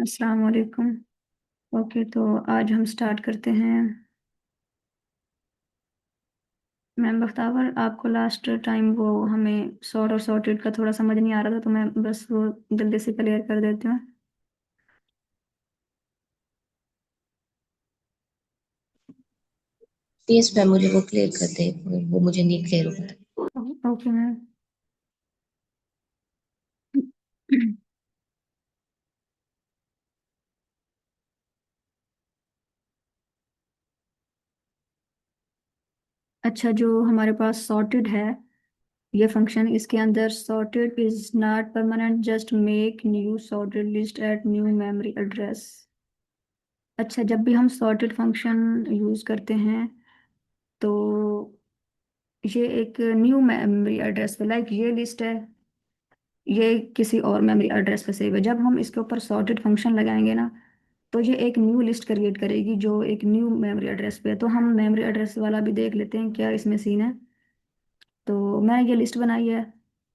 अस्सलाम वालेकुम। ओके, तो आज हम स्टार्ट करते हैं। मैम बख्तावर, आपको लास्ट टाइम वो हमें सॉर्ट और सॉर्टेड का थोड़ा समझ नहीं आ रहा था, तो मैं बस वो जल्दी से क्लियर कर देती हूँ। यस मैम, मुझे वो क्लियर कर दे। वो मुझे नहीं क्लियर हुआ था। Okay ma'am. अच्छा, जो हमारे पास सॉर्टेड है, ये फंक्शन, इसके अंदर sorted is not permanent, just make new sorted list at new memory address. अच्छा, जब भी हम सॉर्टेड फंक्शन यूज करते हैं तो ये एक न्यू मेमोरी एड्रेस पे, लाइक ये लिस्ट है, ये किसी और मेमोरी एड्रेस पे सेव है। जब हम इसके ऊपर सॉर्टेड फंक्शन लगाएंगे ना, तो ये एक न्यू लिस्ट क्रिएट करेगी जो एक न्यू मेमोरी एड्रेस पे है। तो हम मेमोरी एड्रेस वाला भी देख लेते हैं क्या इसमें सीन है। तो मैं ये लिस्ट बनाई है,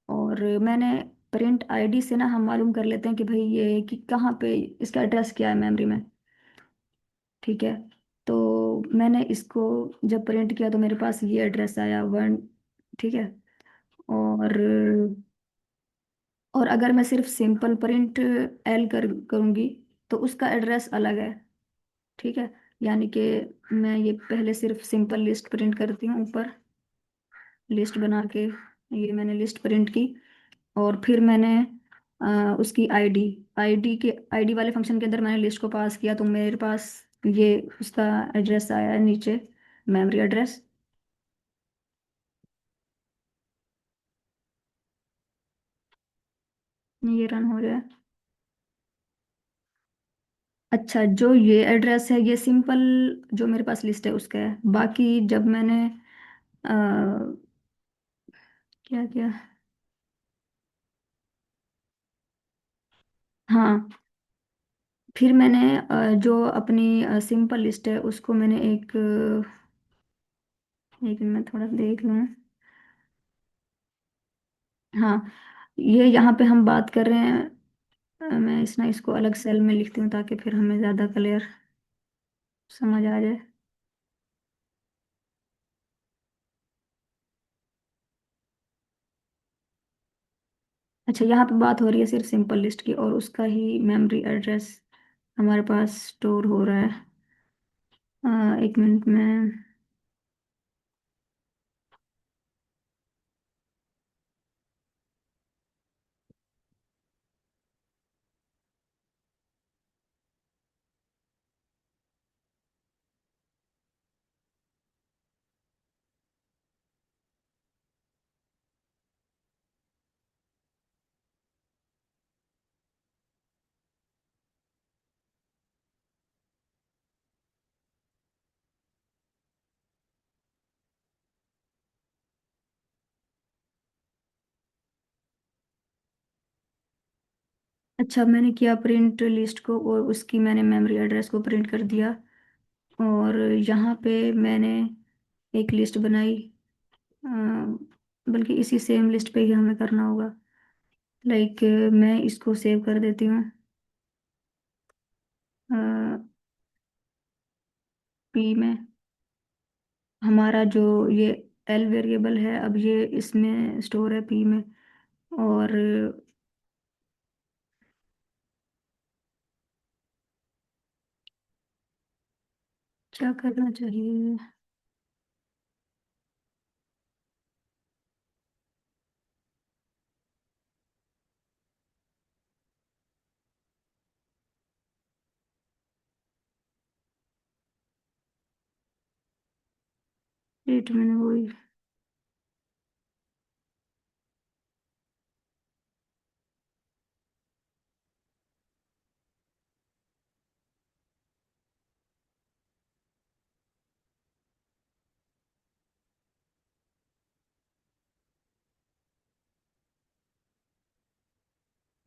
और मैंने प्रिंट आईडी से ना हम मालूम कर लेते हैं कि भाई ये कि कहाँ पे इसका एड्रेस क्या है मेमोरी में। ठीक है, तो मैंने इसको जब प्रिंट किया तो मेरे पास ये एड्रेस आया 1। ठीक है, और अगर मैं सिर्फ सिंपल प्रिंट एल करूंगी तो उसका एड्रेस अलग है। ठीक है, यानी कि मैं ये पहले सिर्फ सिंपल लिस्ट प्रिंट करती हूँ ऊपर, लिस्ट बना के। ये मैंने लिस्ट प्रिंट की, और फिर मैंने उसकी आईडी आईडी के आईडी वाले फंक्शन के अंदर मैंने लिस्ट को पास किया, तो मेरे पास ये उसका एड्रेस आया है नीचे, मेमोरी एड्रेस। ये रन हो रहा है। अच्छा, जो ये एड्रेस है ये सिंपल जो मेरे पास लिस्ट है उसका है। बाकी जब मैंने क्या किया, हाँ, फिर मैंने जो अपनी सिंपल लिस्ट है उसको मैंने एक मिनट, मैं थोड़ा देख लूँ। हाँ, ये यहाँ पे हम बात कर रहे हैं। मैं इसको अलग सेल में लिखती हूँ ताकि फिर हमें ज़्यादा क्लियर समझ आ जाए। अच्छा, यहाँ पे बात हो रही है सिर्फ सिंपल लिस्ट की, और उसका ही मेमोरी एड्रेस हमारे पास स्टोर हो रहा है। एक मिनट में। अच्छा, मैंने किया प्रिंट लिस्ट को, और उसकी मैंने मेमोरी एड्रेस को प्रिंट कर दिया। और यहाँ पे मैंने एक लिस्ट बनाई, अ, बल्कि इसी सेम लिस्ट पे ही हमें करना होगा। लाइक मैं इसको सेव कर देती हूँ पी में। हमारा जो ये एल वेरिएबल है, अब ये इसमें स्टोर है पी में। और क्या करना चाहिए। रेट मैंने वही।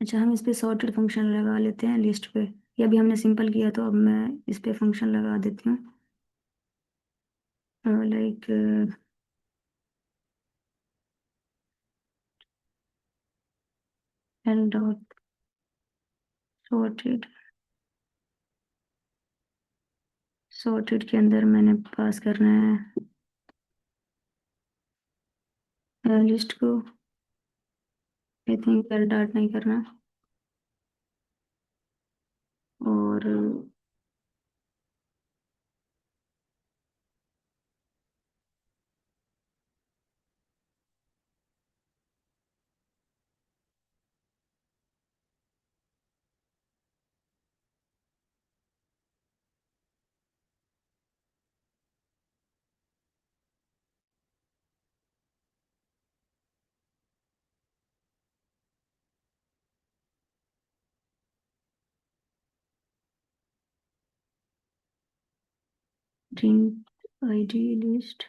अच्छा, हम इस पे सॉर्टेड फंक्शन लगा लेते हैं लिस्ट पे। ये अभी हमने सिंपल किया, तो अब मैं इस पे फंक्शन लगा देती हूँ। Like L dot sorted. Sorted के अंदर मैंने पास करना है लिस्ट को। आई थिंक एल डॉट नहीं करना। और ड्रिंक आईडी लिस्ट।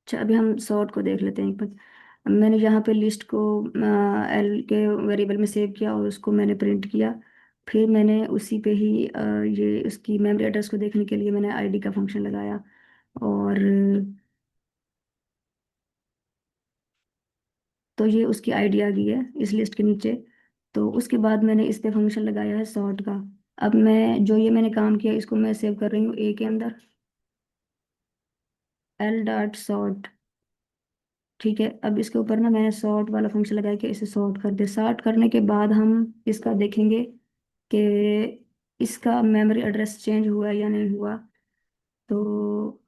अच्छा, अभी हम सॉर्ट को देख लेते हैं एक बार। मैंने यहाँ पे लिस्ट को एल के वेरिएबल में सेव किया और उसको मैंने प्रिंट किया। फिर मैंने उसी पे ही ये उसकी मेमोरी एड्रेस को देखने के लिए मैंने आईडी का फंक्शन लगाया। और तो ये उसकी आईडी आ गई है इस लिस्ट के नीचे। तो उसके बाद मैंने इस पे फंक्शन लगाया है सॉर्ट का। अब मैं जो ये मैंने काम किया इसको मैं सेव कर रही हूँ ए के अंदर। L dot sort. ठीक है, अब इसके ऊपर ना मैंने सॉर्ट वाला फंक्शन लगाया कि इसे सॉर्ट कर दे। सॉर्ट करने के बाद हम इसका देखेंगे कि इसका मेमोरी एड्रेस चेंज हुआ या नहीं हुआ। तो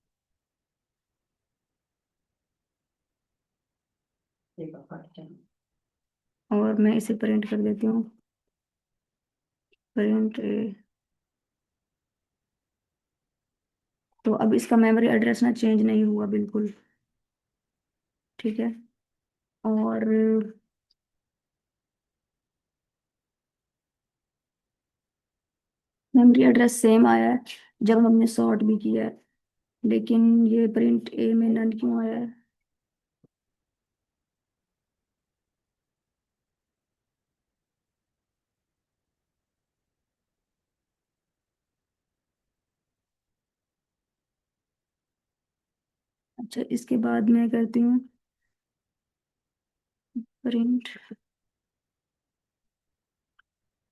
और मैं इसे प्रिंट कर देती हूँ। प्रिंट। तो अब इसका मेमोरी एड्रेस ना चेंज नहीं हुआ बिल्कुल। ठीक है। और मेमोरी एड्रेस सेम आया है जब हमने सॉर्ट भी किया है। लेकिन ये प्रिंट ए में नन क्यों आया है? अच्छा, इसके बाद मैं करती हूँ प्रिंट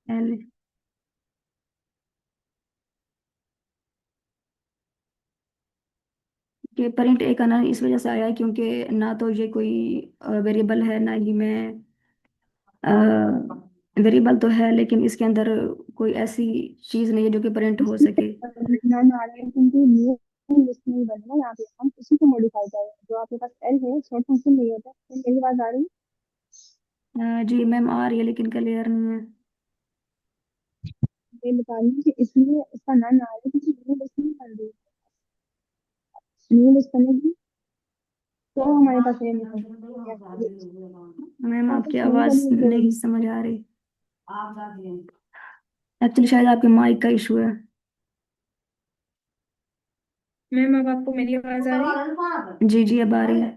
एल। ये प्रिंट ए का नाम इस वजह से आया है क्योंकि ना तो ये कोई वेरिएबल है ना ही मैं वेरिएबल तो है लेकिन इसके अंदर कोई ऐसी चीज नहीं है जो कि प्रिंट हो सके। नाम आ रहा है क्योंकि न्यू लिस्ट नहीं बनेगा यहाँ पे, हम उसी को मॉडिफाई करें। जो आपके पास एल है शॉर्ट फंक्शन नहीं होता है, मेरी बात आ रही है। जी मैम आ रही है लेकिन क्लियर नहीं है। मैं बता रही हूँ कि इसलिए इसका नाम आ रहा है क्योंकि न्यू लिस्ट नहीं बन रही। न्यू लिस्ट बनेगी तो हमारे पास ये लिखा मैम आपकी वापस नहीं आवाज करनी नहीं पड़ेगी। समझ आ रही। एक्चुअली शायद आपके माइक का इशू है। मैम अब आपको मेरी आवाज आ रही है? जी जी अब आ रही है।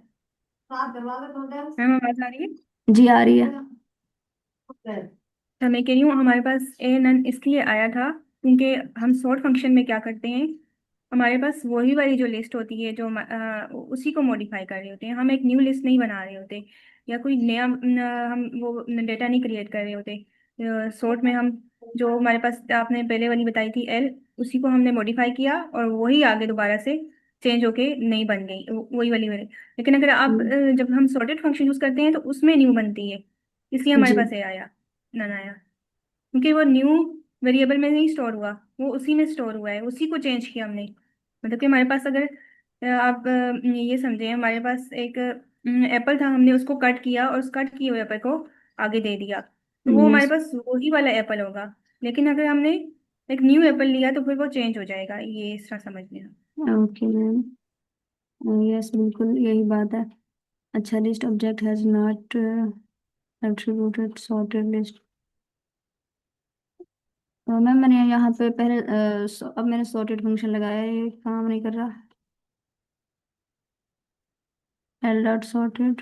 मैम आवाज आ रही है? जी आ रही है। तो मैं कह रही हूँ हमारे पास ए नन इसलिए आया था क्योंकि हम सॉर्ट फंक्शन में क्या करते हैं, हमारे पास वही वाली जो लिस्ट होती है जो उसी को मॉडिफाई कर रहे होते हैं। हम एक न्यू लिस्ट नहीं बना रहे होते या कोई नया हम वो डेटा नहीं क्रिएट कर रहे होते। सॉर्ट में हम जो हमारे पास आपने पहले वाली बताई थी एल, उसी को हमने मॉडिफाई किया और वही आगे दोबारा से चेंज होके नई बन गई वही वाली। लेकिन अगर आप हम्म, जब हम सॉर्टेड फंक्शन यूज करते हैं तो उसमें न्यू बनती है, इसलिए हमारे जी। पास ये आया नन आया। क्योंकि वो न्यू वेरिएबल में नहीं स्टोर हुआ, वो उसी में स्टोर हुआ है, उसी को चेंज किया हमने। मतलब कि हमारे पास अगर आप ये समझे हमारे पास एक एप्पल था, हमने उसको कट किया और उस कट किए हुए एप्पल को आगे दे दिया, तो वो हमारे यस। पास वही वाला एप्पल होगा। लेकिन अगर हमने एक न्यू एप्पल लिया तो फिर वो चेंज हो जाएगा, ये इस तरह समझ लेना। Okay ma'am. यस बिल्कुल यही बात है। अच्छा, list object has not attributed sorted list. Ma'am मैंने यहाँ पे पहले अब मैंने सॉर्टेड फंक्शन लगाया है, ये काम नहीं कर रहा। L dot sorted.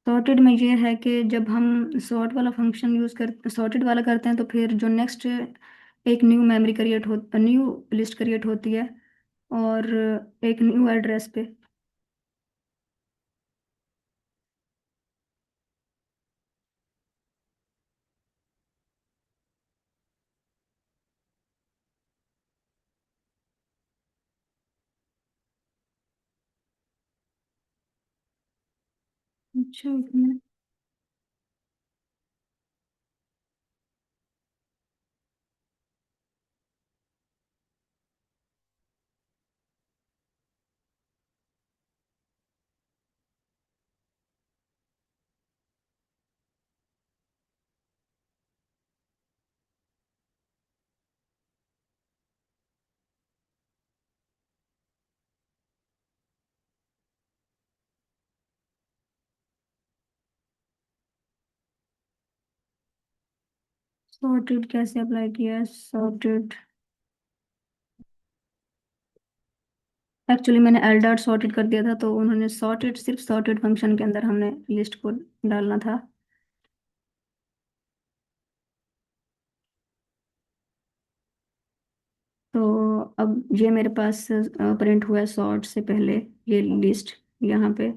तो सॉर्टेड में ये है कि जब हम सॉर्ट वाला फंक्शन यूज कर सॉर्टेड वाला करते हैं तो फिर जो नेक्स्ट एक न्यू मेमोरी क्रिएट हो न्यू लिस्ट क्रिएट होती है और एक न्यू एड्रेस पे। अच्छा एक मिनट। सॉर्टेड कैसे अप्लाई किया है सॉर्टेड? एक्चुअली मैंने एल डॉट सॉर्टेड कर दिया था तो उन्होंने सॉर्टेड सिर्फ सॉर्टेड फंक्शन के अंदर हमने लिस्ट को डालना था। तो अब ये मेरे पास प्रिंट हुआ है सॉर्ट से पहले ये लिस्ट यहाँ पे।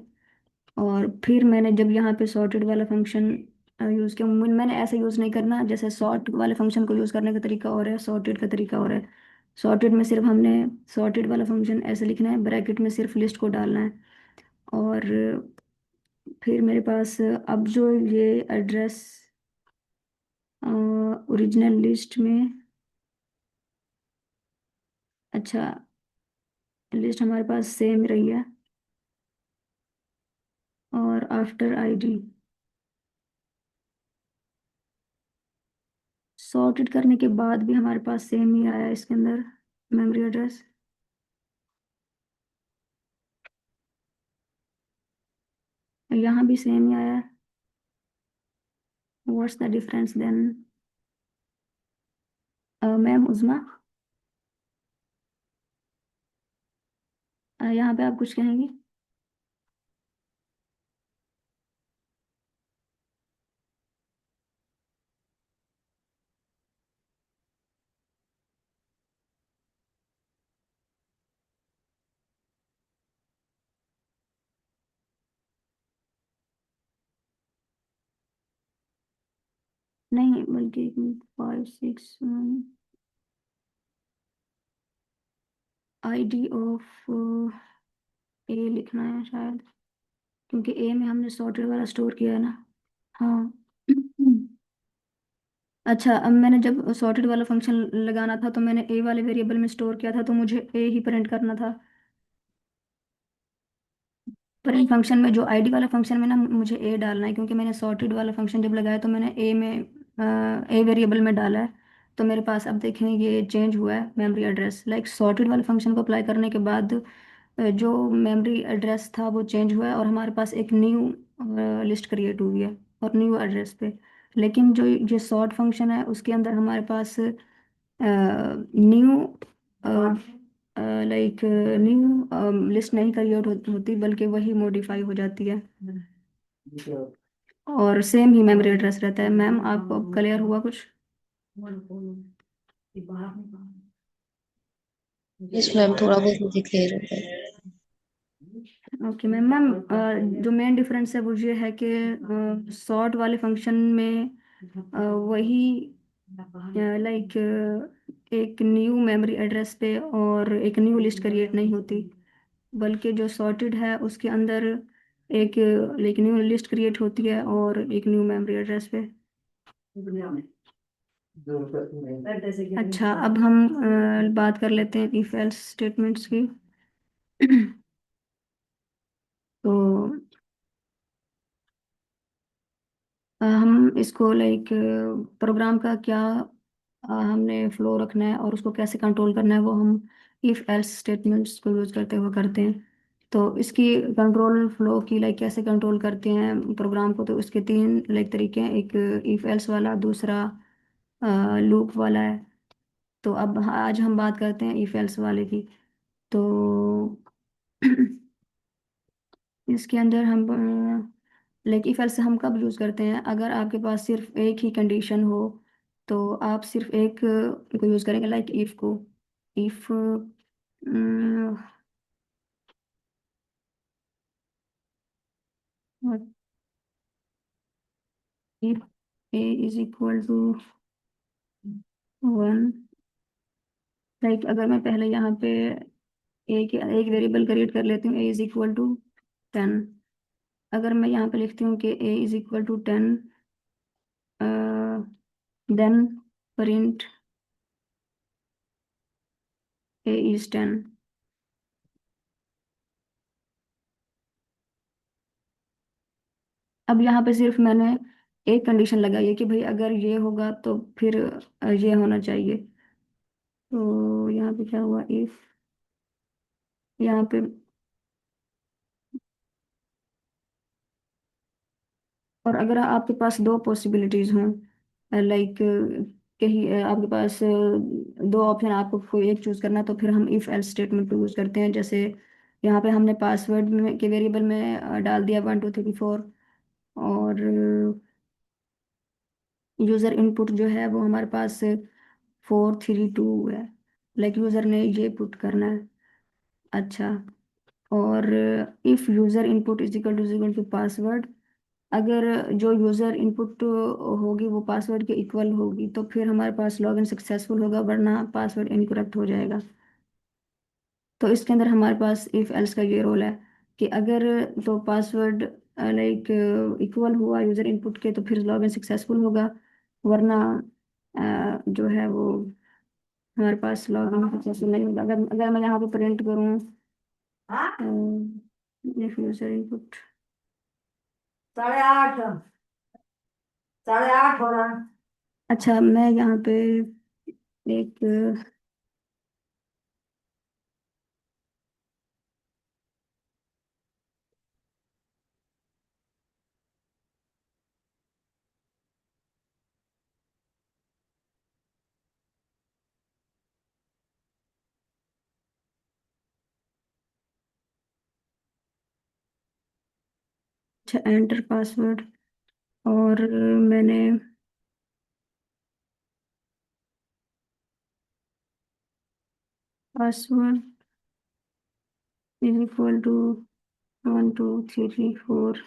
और फिर मैंने जब यहाँ पे सॉर्टेड वाला फंक्शन यूज़ किया, मैंने ऐसे यूज़ नहीं करना जैसे सॉर्ट वाले फंक्शन को यूज़ करने का तरीका और है, सॉर्टेड का तरीका और है। सॉर्टेड में सिर्फ हमने सॉर्टेड वाला फंक्शन ऐसे लिखना है, ब्रैकेट में सिर्फ लिस्ट को डालना है। और फिर मेरे पास अब जो ये एड्रेस ओरिजिनल लिस्ट में, अच्छा लिस्ट हमारे पास सेम रही है और आफ्टर आईडी सॉर्टेड करने के बाद भी हमारे पास सेम ही आया इसके अंदर मेमोरी एड्रेस। यहाँ भी सेम ही आया है। What's the difference then? Ma'am Uzma, यहाँ पे आप कुछ कहेंगी? नहीं बल्कि 5 6 आईडी ऑफ ए लिखना है शायद, क्योंकि ए में हमने सॉर्टेड वाला स्टोर किया है ना। हाँ। अच्छा अब मैंने जब सॉर्टेड वाला फंक्शन लगाना था तो मैंने ए वाले वेरिएबल में स्टोर किया था तो मुझे ए ही प्रिंट करना था। प्रिंट फंक्शन में जो आईडी वाला फंक्शन में ना मुझे ए डालना है, क्योंकि मैंने सॉर्टेड वाला फंक्शन जब लगाया तो मैंने ए में ए वेरिएबल में डाला है। तो मेरे पास अब देखें ये चेंज हुआ है मेमोरी एड्रेस, लाइक सॉर्टेड वाले फंक्शन को अप्लाई करने के बाद जो मेमोरी एड्रेस था वो चेंज हुआ है और हमारे पास एक न्यू लिस्ट क्रिएट हुई है और न्यू एड्रेस पे। लेकिन जो ये सॉर्ट फंक्शन है उसके अंदर हमारे पास न्यू लाइक न्यू लिस्ट नहीं क्रिएट होती बल्कि वही मॉडिफाई हो जाती है और सेम ही मेमोरी एड्रेस रहता है। मैम आपको क्लियर हुआ कुछ? यस मैम, थोड़ा बहुत मुझे क्लियर हो गया। Okay ma'am. मैम जो मेन डिफरेंस है वो ये है कि सॉर्ट वाले फंक्शन में वही लाइक एक न्यू मेमोरी एड्रेस पे और एक न्यू लिस्ट क्रिएट नहीं होती, बल्कि जो सॉर्टेड है उसके अंदर एक लाइक न्यू लिस्ट क्रिएट होती है और एक न्यू मेमोरी एड्रेस पे। अच्छा अब हम बात कर लेते हैं इफ एल्स स्टेटमेंट्स की। तो हम इसको लाइक प्रोग्राम का क्या हमने फ्लो रखना है और उसको कैसे कंट्रोल करना है वो हम इफ एल्स स्टेटमेंट्स को यूज करते हुए करते हैं। तो इसकी कंट्रोल फ्लो की लाइक कैसे कंट्रोल करते हैं प्रोग्राम को, तो इसके तीन लाइक तरीके हैं। एक इफ एल्स वाला, दूसरा लूप वाला है। तो अब आज हम बात करते हैं इफ एल्स वाले की। तो इसके अंदर हम लाइक इफ एल्स हम कब यूज करते हैं, अगर आपके पास सिर्फ एक ही कंडीशन हो तो आप सिर्फ एक को यूज करेंगे, लाइक इफ को। If if A is equal to 1, like अगर मैं पहले यहाँ पे एक वेरिएबल क्रिएट कर लेती हूँ, ए इज इक्वल टू 10। अगर मैं यहाँ पे लिखती हूँ कि A is equal to 10, then print A is 10। अब यहाँ पे सिर्फ मैंने एक कंडीशन लगाई है कि भाई अगर ये होगा तो फिर ये होना चाहिए। तो यहाँ पे क्या हुआ, इफ यहाँ पे, और अगर आपके पास दो पॉसिबिलिटीज हों, लाइक कहीं आपके पास दो ऑप्शन, आपको कोई एक चूज करना, तो फिर हम इफ एल्स स्टेटमेंट को यूज करते हैं। जैसे यहाँ पे हमने पासवर्ड में के वेरिएबल में डाल दिया 1 2 3 4, और यूजर इनपुट जो है वो हमारे पास 4 3 2 है, लाइक यूजर ने ये पुट करना है। अच्छा, और if user input is equal to password, अगर जो यूजर इनपुट होगी वो पासवर्ड के इक्वल होगी तो फिर हमारे पास लॉगिन सक्सेसफुल होगा, वरना पासवर्ड इनकरेक्ट हो जाएगा। तो इसके अंदर हमारे पास इफ एल्स का ये रोल है कि अगर तो पासवर्ड लाइक इक्वल हुआ यूजर इनपुट के तो फिर लॉगिन सक्सेसफुल होगा, वरना जो है वो हमारे पास लॉगिन सक्सेसफुल नहीं होगा। अगर अगर मैं यहाँ पे प्रिंट करूँ इफ यूजर इनपुट 8:30, 8:30 हो रहा है। अच्छा, मैं यहाँ पे एक अच्छा एंटर पासवर्ड, और मैंने पासवर्ड इज इक्वल टू 1 2 3 4।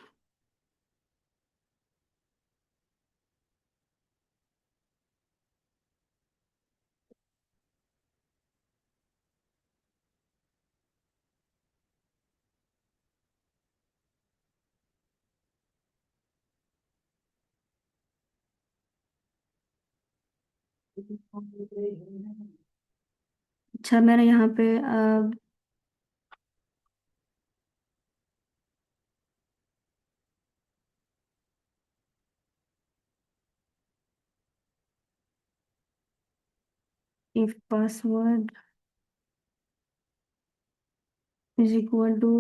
अच्छा, मैंने यहाँ पे if password is equal to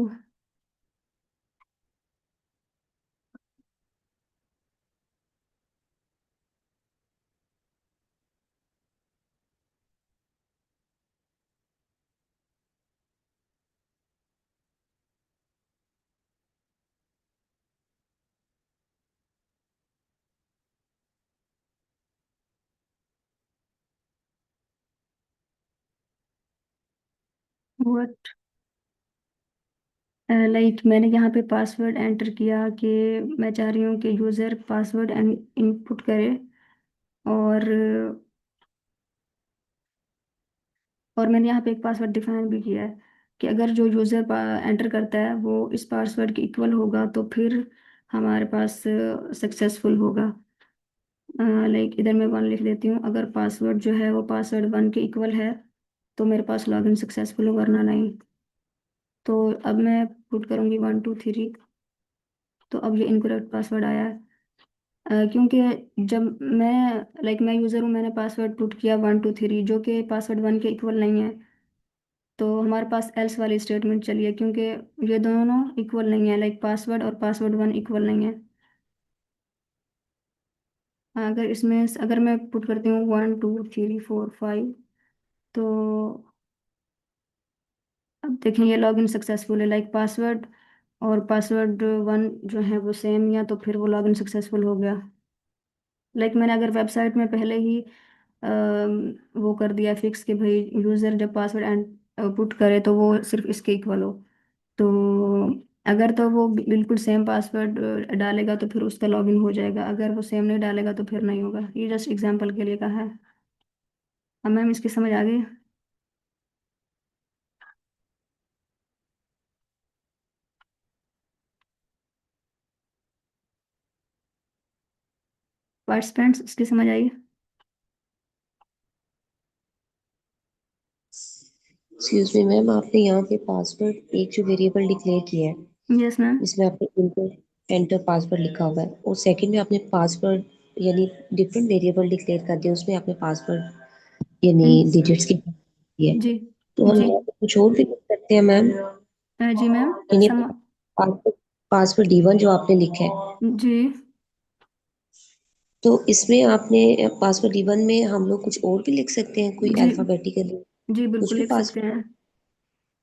what, like मैंने यहाँ पे पासवर्ड एंटर किया कि मैं चाह रही हूँ कि यूज़र पासवर्ड इनपुट करे, और मैंने यहाँ पे एक पासवर्ड डिफाइन भी किया है कि अगर जो यूज़र एंटर करता है वो इस पासवर्ड के इक्वल होगा तो फिर हमारे पास सक्सेसफुल होगा। लाइक इधर मैं 1 लिख देती हूँ, अगर पासवर्ड जो है वो पासवर्ड 1 के इक्वल है तो मेरे पास लॉगिन सक्सेसफुल हो, वरना नहीं। तो अब मैं पुट करूँगी 1 2 3, तो अब ये इनकरेक्ट पासवर्ड आया है। क्योंकि जब मैं यूज़र हूँ, मैंने पासवर्ड पुट किया 1 2 3 जो कि पासवर्ड 1 के इक्वल नहीं है, तो हमारे पास एल्स वाली स्टेटमेंट चली है, क्योंकि ये दोनों इक्वल नहीं है, लाइक पासवर्ड और पासवर्ड 1 इक्वल नहीं है। अगर इसमें अगर मैं पुट करती हूँ 1 2 3 4 5, तो अब देखें ये लॉगिन सक्सेसफुल है, लाइक पासवर्ड और पासवर्ड वन जो है वो सेम, या तो फिर वो लॉगिन सक्सेसफुल हो गया। मैंने अगर वेबसाइट में पहले ही वो कर दिया फिक्स कि भाई यूज़र जब पासवर्ड एंड पुट करे तो वो सिर्फ इसके इक्वल हो, तो अगर तो वो बिल्कुल सेम पासवर्ड डालेगा तो फिर उसका लॉगिन हो जाएगा, अगर वो सेम नहीं डालेगा तो फिर नहीं होगा। ये जस्ट एग्जांपल के लिए कहा है। अब मैम इसकी समझ आ गई? पार्टिसिपेंट्स इसकी समझ आई? एक्सक्यूज मी मैम, आपने यहाँ पे पासवर्ड एक जो वेरिएबल डिक्लेयर किया है यस मैम। जिसमें आपने इनपुट एंटर पासवर्ड लिखा हुआ है, और सेकंड में आपने पासवर्ड यानी डिफरेंट वेरिएबल डिक्लेयर कर दिया, उसमें आपने पासवर्ड यानी डिजिट्स की दी है। जी। तो हम जी। यहाँ पे कुछ और भी लिख सकते हैं मैम, जी मैम। यानी सम पासवर्ड पासवर्ड D1 जो आपने लिखा है, जी। तो इसमें आपने पासवर्ड D1 में हम लोग कुछ और भी लिख सकते हैं, कोई जी। अल्फाबेटिकली जी कुछ बिल्कुल भी लिख सकते हैं। पासवर्ड।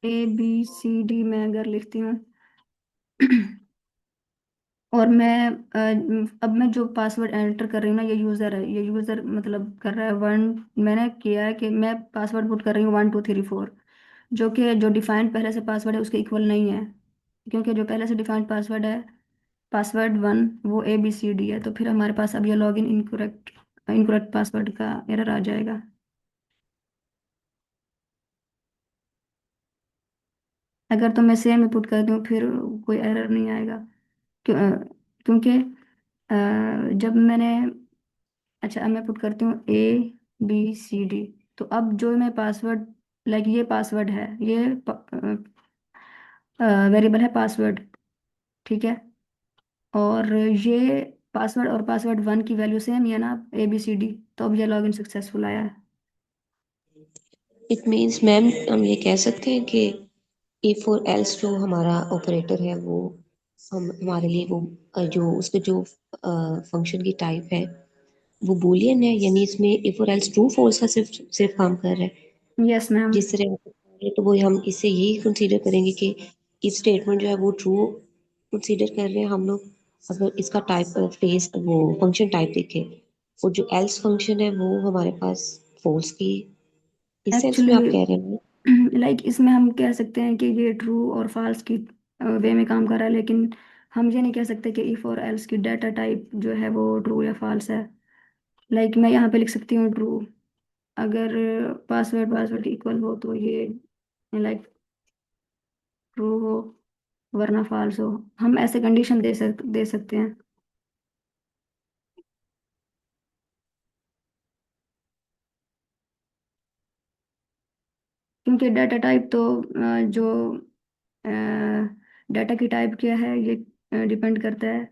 ABCD मैं अगर लिखती हूँ और मैं अब मैं जो पासवर्ड एंटर कर रही हूँ ना, ये यूज़र है, ये यूज़र मतलब कर रहा है वन। मैंने किया है कि मैं पासवर्ड पुट कर रही हूँ 1 2 3 4, जो कि जो डिफाइंड पहले से पासवर्ड है उसके इक्वल नहीं है, क्योंकि जो पहले से डिफाइंड पासवर्ड है, पासवर्ड वन, वो ABCD है। तो फिर हमारे पास अब ये लॉगिन इनकरेक्ट इनकरेक्ट पासवर्ड का एरर आ जाएगा। अगर तो मैं सेम ही पुट करती हूँ फिर कोई एरर नहीं आएगा, क्योंकि जब मैंने, अच्छा अब मैं पुट करती हूँ ABCD। तो अब जो मैं पासवर्ड, ये पासवर्ड है, ये वेरिएबल है पासवर्ड, ठीक है। और ये पासवर्ड और पासवर्ड वन की वैल्यू सेम ही है ना, ABCD। तो अब ये लॉगिन सक्सेसफुल आया है। इट मीन्स मैम हम ये कह सकते हैं कि इफ और एल्स जो हमारा ऑपरेटर है वो हम हमारे लिए वो जो उसके जो फंक्शन की टाइप है वो बूलियन है, यानी इसमें इफ और एल्स ट्रू फॉल्स का सिर्फ सिर्फ काम कर रहा है। Yes ma'am. जिस तरह आप बता रहे हैं, तो वो हम इससे यही कंसीडर करेंगे कि इफ स्टेटमेंट जो है वो ट्रू कंसीडर कर रहे हैं हम लोग, अगर इसका टाइप फेस वो फंक्शन टाइप देखें, और जो एल्स फंक्शन है वो हमारे पास फॉल्स की, इस सेंस में एक्चुअली आप कह रहे हैं। इसमें हम कह सकते हैं कि ये ट्रू और फॉल्स की वे में काम कर रहा है, लेकिन हम ये नहीं कह सकते कि इफ और एल्स की डाटा टाइप जो है वो ट्रू या फॉल्स है। मैं यहाँ पे लिख सकती हूँ ट्रू, अगर पासवर्ड पासवर्ड इक्वल हो तो ये ट्रू हो, वरना फॉल्स हो। हम ऐसे कंडीशन दे सकते हैं, क्योंकि डाटा टाइप तो जो डाटा की टाइप क्या है ये डिपेंड करता है।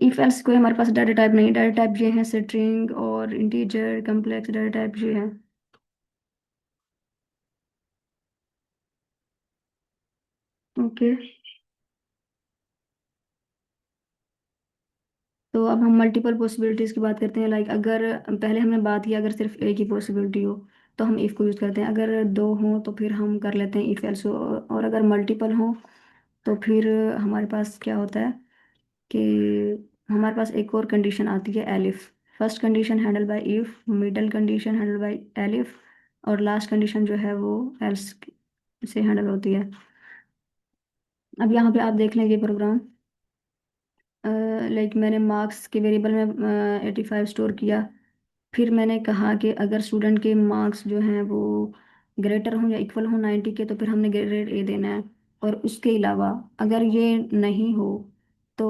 इफ एल्स कोई हमारे पास डाटा टाइप नहीं, डाटा टाइप ये है स्ट्रिंग और इंटीजर कम्प्लेक्स डाटा टाइप ये है। ओके। तो अब हम मल्टीपल पॉसिबिलिटीज की बात करते हैं। अगर पहले हमने बात की अगर सिर्फ एक ही पॉसिबिलिटी हो तो हम इफ को यूज करते हैं, अगर दो हो तो फिर हम कर लेते हैं इफ एल्स, और अगर मल्टीपल हो तो फिर हमारे पास क्या होता है कि हमारे पास एक और कंडीशन आती है elif. First condition handle by if, middle condition handle bye elif, और लास्ट कंडीशन जो है वो एल्स से हैंडल होती है। अब यहाँ पे आप देख लें ये प्रोग्राम, मैंने मार्क्स के वेरिएबल में 85 स्टोर किया। फिर मैंने कहा कि अगर स्टूडेंट के मार्क्स जो हैं वो ग्रेटर हो या इक्वल हो 90 के, तो फिर हमने ग्रेड A देना है। और उसके अलावा अगर ये नहीं हो तो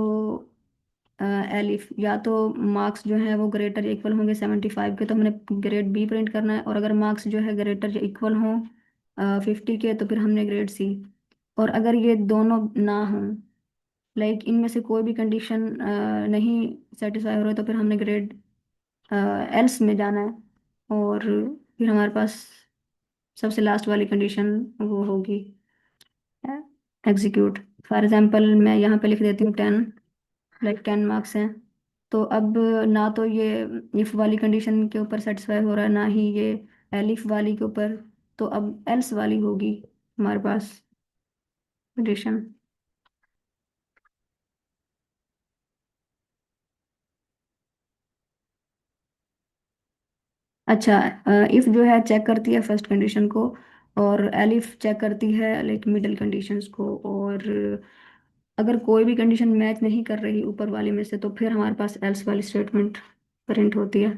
एलिफ, या तो मार्क्स जो है वो ग्रेटर या इक्वल होंगे 75 के तो हमने ग्रेड B प्रिंट करना है, और अगर मार्क्स जो है ग्रेटर या इक्वल हो 50 के तो फिर हमने ग्रेड C। और अगर ये दोनों ना हो, इनमें से कोई भी कंडीशन नहीं सेटिस्फाई हो रहा है, तो फिर हमने ग्रेड एल्स में जाना है। और फिर हमारे पास सबसे लास्ट वाली कंडीशन वो होगी एग्जीक्यूट। फॉर एग्जांपल मैं यहाँ पे लिख देती हूँ 10, 10 मार्क्स हैं। तो अब ना तो ये इफ वाली कंडीशन के ऊपर सेटिस्फाई हो रहा है, ना ही ये एलिफ वाली के ऊपर, तो अब एल्स वाली होगी। हमारे पास कंडीशन। अच्छा, इफ जो है चेक करती है फर्स्ट कंडीशन को, और एलिफ चेक करती है लाइक मिडिल कंडीशंस को, और अगर कोई भी कंडीशन मैच नहीं कर रही ऊपर वाले में से, तो फिर हमारे पास एल्स वाली स्टेटमेंट प्रिंट होती है।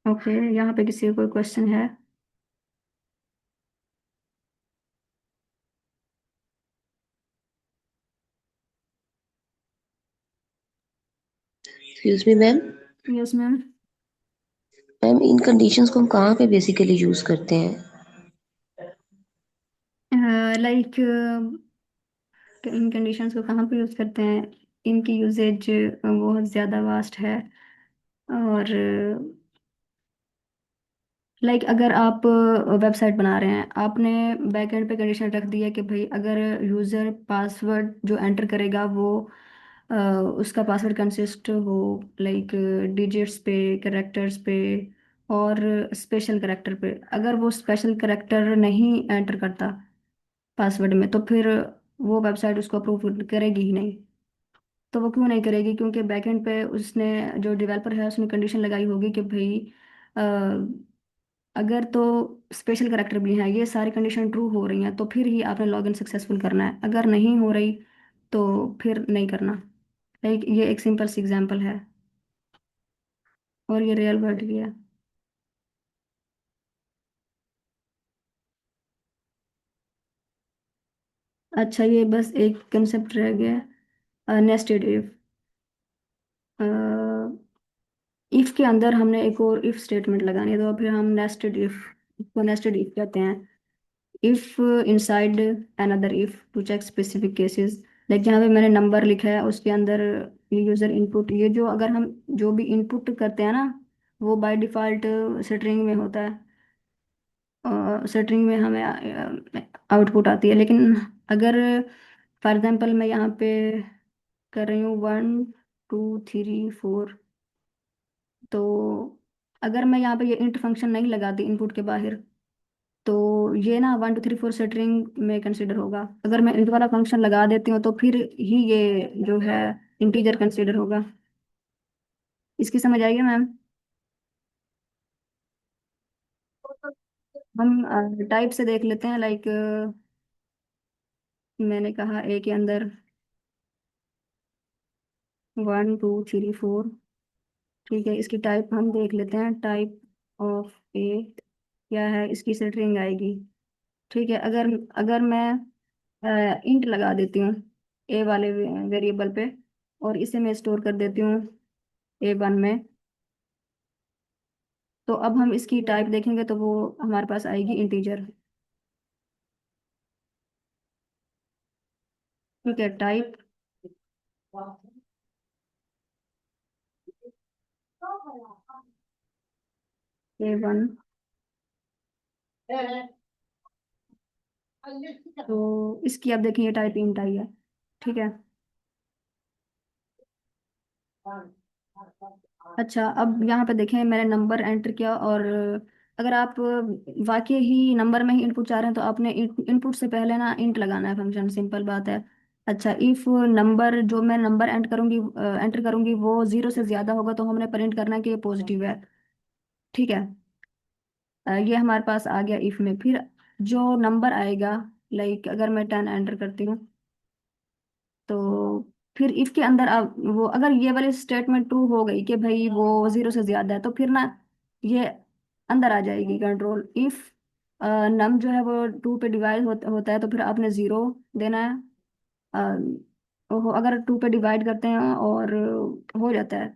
ओके, यहाँ पे किसी का कोई क्वेश्चन है? Excuse me ma'am. Yes ma'am. Ma'am इन कंडीशंस को हम कहाँ पे बेसिकली यूज करते हैं? लाइक इन कंडीशंस को कहाँ पे यूज़ करते हैं? इनकी यूजेज बहुत ज़्यादा वास्ट है। और लाइक अगर आप वेबसाइट बना रहे हैं, आपने बैकएंड पे कंडीशन रख दी है कि भाई अगर यूज़र पासवर्ड जो एंटर करेगा वो अ, उसका पासवर्ड कंसिस्ट हो लाइक डिजिट्स पे, करेक्टर्स पे और स्पेशल करेक्टर पे, अगर वो स्पेशल करेक्टर नहीं एंटर करता पासवर्ड में, तो फिर वो वेबसाइट उसको अप्रूव करेगी ही नहीं। तो वो क्यों नहीं करेगी? क्योंकि बैकएंड पे उसने, जो डेवलपर है, उसने कंडीशन लगाई होगी कि भाई अ, अगर तो स्पेशल करेक्टर भी हैं, ये सारी कंडीशन ट्रू हो रही हैं, तो फिर ही आपने लॉगिन सक्सेसफुल करना है। अगर नहीं हो रही तो फिर नहीं करना। लाइक ये एक सिंपल सी एग्जांपल है, और ये रियल वर्ल्ड की है। अच्छा, ये बस एक कंसेप्ट रह गया, नेस्टेड इफ। इफ के अंदर हमने एक और इफ स्टेटमेंट लगानी है, तो फिर हम नेस्टेड इफ, इसको नेस्टेड इफ कहते हैं। If inside another if to check specific cases. Like जहाँ पे मैंने नंबर लिखा है उसके अंदर ये यूजर इनपुट, ये जो अगर हम जो भी इनपुट करते हैं ना, वो बाय डिफॉल्ट स्ट्रिंग में होता है, स्ट्रिंग में हमें आउटपुट आती है। लेकिन अगर फॉर एग्जांपल मैं यहाँ पे कर रही हूँ 1 2 3 4, तो अगर मैं यहाँ पे ये इंट फंक्शन नहीं लगाती इनपुट के बाहर, तो ये ना 1 2 3 4 स्ट्रिंग में कंसिडर होगा। अगर मैं इंट वाला फंक्शन लगा देती हूँ तो फिर ही ये जो है इंटीजर कंसिडर होगा। इसकी समझ आएगी मैम? हम टाइप से देख लेते हैं। लाइक मैंने कहा ए के अंदर 1 2 3 4, ठीक है। इसकी टाइप हम देख लेते हैं। टाइप ऑफ ए क्या है? इसकी स्ट्रिंग आएगी, ठीक है। अगर अगर मैं इंट लगा देती हूँ ए वाले वेरिएबल पे, और इसे मैं स्टोर कर देती हूँ A1 में, तो अब हम इसकी टाइप देखेंगे तो वो हमारे पास आएगी इंटीजर। ठीक है, टाइप A1, तो इसकी अब देखिए टाइप इंट आई है, ठीक है। अच्छा, अब यहाँ पे देखें मैंने नंबर एंटर किया, और अगर आप वाकई ही नंबर में ही इनपुट चाह रहे हैं, तो आपने इनपुट से पहले ना इंट लगाना है फंक्शन, सिंपल बात है। अच्छा, इफ नंबर जो मैं नंबर एंटर करूंगी वो 0 से ज्यादा होगा, तो हमने प्रिंट करना है कि ये पॉजिटिव है, ठीक है। ये हमारे पास आ गया इफ में। फिर जो नंबर आएगा, लाइक अगर मैं 10 एंटर करती हूँ, तो फिर इफ के अंदर अब वो अगर ये वाली स्टेटमेंट ट्रू हो गई कि भाई वो 0 से ज्यादा है, तो फिर ना ये अंदर आ जाएगी कंट्रोल। इफ नम जो है वो 2 पे डिवाइड होता है, तो फिर आपने 0 देना है। अगर 2 पे डिवाइड करते हैं और हो जाता है,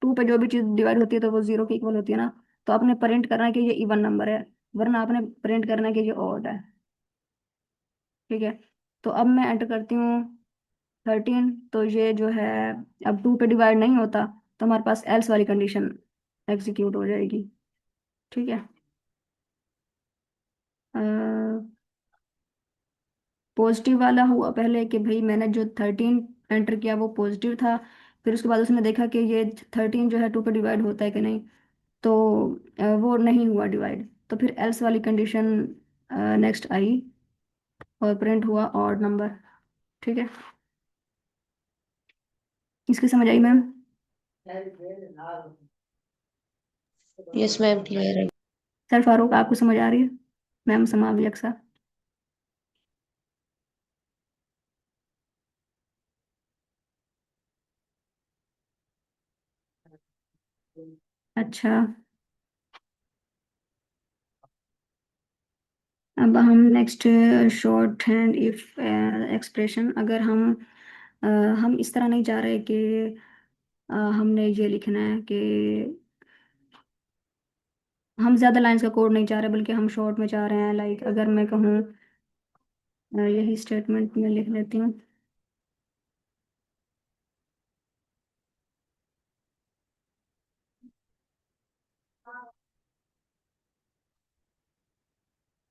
2 पे जो भी चीज डिवाइड होती है तो वो 0 के इक्वल होती है ना, तो आपने प्रिंट करना है कि ये इवन नंबर है, वरना आपने प्रिंट करना है कि ये ऑड है, ठीक है। तो अब मैं एंटर करती हूँ 13, तो ये जो है अब 2 पे डिवाइड नहीं होता, तो हमारे पास एल्स वाली कंडीशन एग्जीक्यूट हो जाएगी, ठीक है। पॉजिटिव वाला हुआ पहले कि भाई मैंने जो 13 एंटर किया वो पॉजिटिव था, फिर उसके बाद उसने देखा कि ये 13 जो है 2 पे डिवाइड होता है कि नहीं, तो वो नहीं हुआ डिवाइड, तो फिर एल्स वाली कंडीशन नेक्स्ट आई और प्रिंट हुआ ऑड नंबर। ठीक है, इसकी समझ आई मैम? यस मैम, क्लियर है। सर फारूक, आपको समझ आ रही है? मैम समा भी अक्सर। अच्छा, अब हम next short hand if expression, अगर हम इस तरह नहीं चाह रहे कि हमने ये लिखना है कि हम ज्यादा लाइंस का कोड नहीं चाह रहे, बल्कि हम शॉर्ट में चाह रहे हैं। लाइक अगर मैं कहूँ, यही स्टेटमेंट में लिख लेती हूँ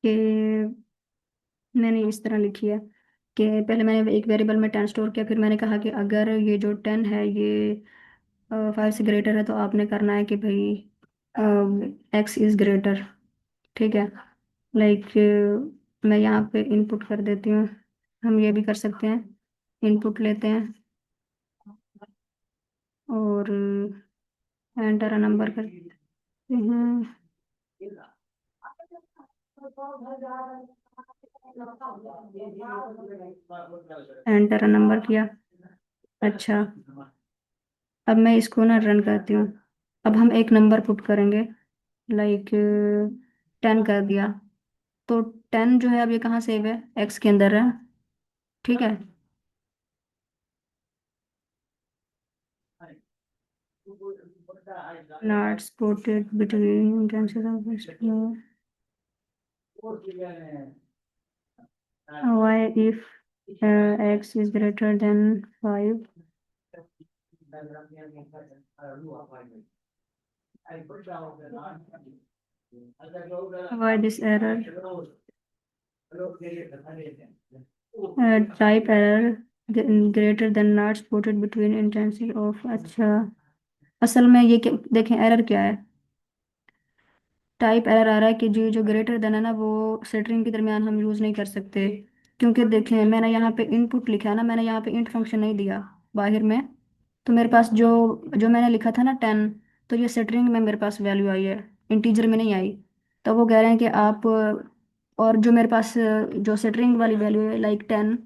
कि मैंने इस तरह लिखी है कि पहले मैंने एक वेरिएबल में 10 स्टोर किया, फिर मैंने कहा कि अगर ये जो 10 है ये 5 से ग्रेटर है, तो आपने करना है कि भाई एक्स इज ग्रेटर। ठीक है, लाइक मैं यहाँ पे इनपुट कर देती हूँ। हम ये भी कर सकते हैं, इनपुट लेते हैं और एंटर नंबर करते हैं। एंटर नंबर किया। अच्छा, अब मैं इसको ना रन करती हूँ। अब हम एक नंबर पुट करेंगे, लाइक 10 कर दिया। तो 10 जो है अब ये कहाँ सेव है? एक्स के अंदर है। ठीक है, not spotted between intentions of explore. Why if x is greater than 5? Why this error? Type error greater than not spotted between intentions of। अच्छा, असल में ये देखें एरर क्या है। टाइप एरर आ रहा है कि जो जो ग्रेटर देन है ना, वो स्ट्रिंग के दरमियान हम यूज़ नहीं कर सकते। क्योंकि देखें मैंने यहाँ पे इनपुट लिखा है ना, मैंने यहाँ पे इंट फंक्शन नहीं दिया बाहर में। तो मेरे पास जो जो मैंने लिखा था ना 10, तो ये स्ट्रिंग में मेरे पास वैल्यू आई है, इंटीजर में नहीं आई। तो वो कह रहे हैं कि आप और जो मेरे पास जो स्ट्रिंग वाली वैल्यू है लाइक 10,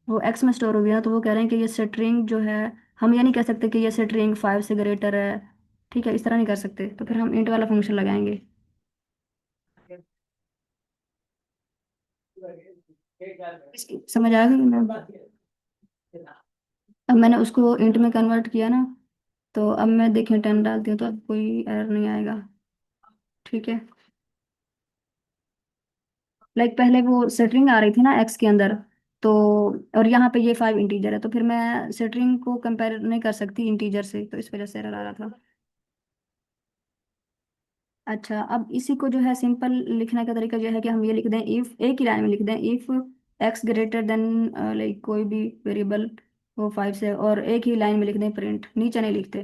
वो एक्स में स्टोर हो गया। तो वो कह रहे हैं कि ये स्ट्रिंग जो है, हम ये नहीं कह सकते कि ये स्ट्रिंग 5 से ग्रेटर है। ठीक है, इस तरह नहीं कर सकते, तो फिर हम इंट वाला फंक्शन लगाएंगे। समझ आ गई मैम? अब मैंने उसको इंट में कन्वर्ट किया ना, तो अब मैं देखें 10 डालती हूँ तो अब कोई एरर नहीं आएगा। ठीक है, लाइक पहले वो स्ट्रिंग आ रही थी ना एक्स के अंदर, तो और यहाँ पे ये 5 इंटीजर है, तो फिर मैं स्ट्रिंग को कंपेयर नहीं कर सकती इंटीजर से, तो इस वजह से एरर आ रहा था। अच्छा, अब इसी को जो है सिंपल लिखने का तरीका जो है कि हम ये लिख दें इफ, एक ही लाइन में लिख दें if x greater than, like कोई भी वेरिएबल वो 5 से, और एक ही लाइन में लिख दें प्रिंट, नीचे नहीं लिखते।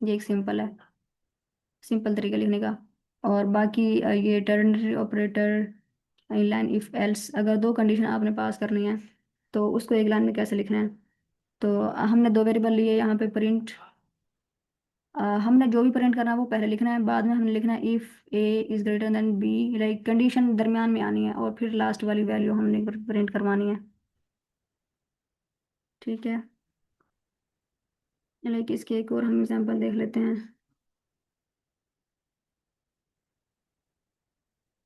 ये एक सिंपल है, सिंपल तरीका लिखने का। और बाकी ये ternary operator, line if else, अगर दो कंडीशन आपने पास करनी है तो उसको एक लाइन में कैसे लिखना है। तो हमने दो वेरिएबल लिए यहाँ पे प्रिंट, हमने जो भी प्रिंट करना है वो पहले लिखना है, बाद में हमने लिखना है if A is greater than B, like condition दरमियान में आनी है, और फिर लास्ट वाली वैल्यू हमने प्रिंट करवानी है। ठीक है, लाइक इसके एक और हम एग्जांपल देख लेते हैं।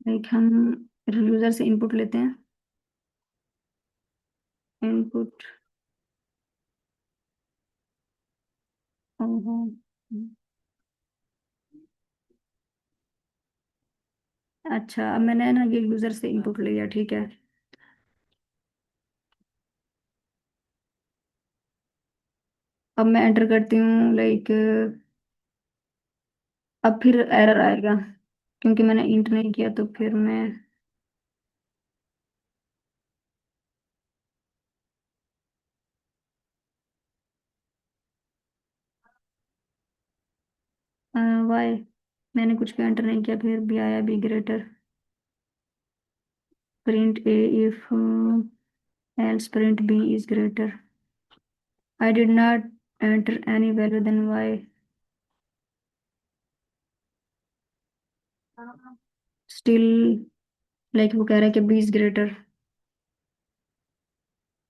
लाइक हम यूजर से इनपुट लेते हैं, इनपुट। अच्छा, अब मैंने ना ये यूजर से इनपुट लिया। ठीक है, अब मैं एंटर करती हूँ, लाइक अब फिर एरर आएगा क्योंकि मैंने इंट नहीं किया। तो फिर मैं वाई, मैंने कुछ भी एंटर नहीं किया, फिर भी आया B greater. Print A if else print B is greater. I did not enter any value then why still, like वो कह रहा है कि बी इज ग्रेटर।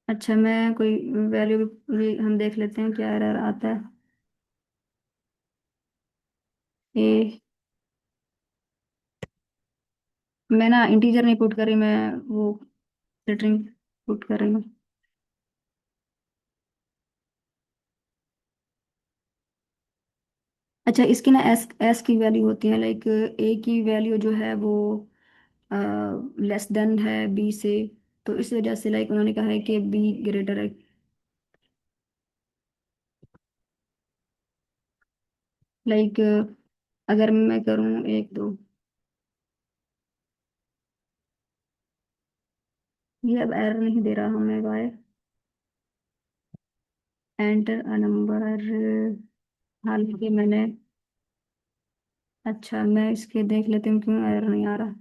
अच्छा, मैं कोई वैल्यू भी हम देख लेते हैं क्या एरर आता है। ए, मैं ना इंटीजर नहीं पुट कर रही, मैं वो स्ट्रिंग पुट कर रही हूँ। अच्छा, इसकी ना एस एस की वैल्यू होती है, लाइक ए की वैल्यू जो है वो लेस देन है बी से, तो इस वजह से लाइक उन्होंने कहा है कि बी ग्रेटर है। लाइक अगर मैं करूँ एक दो, ये अब एरर नहीं दे रहा हमें वाई एंटर अ नंबर। हालांकि मैंने, अच्छा मैं इसके देख लेती हूँ क्यों एरर नहीं आ रहा।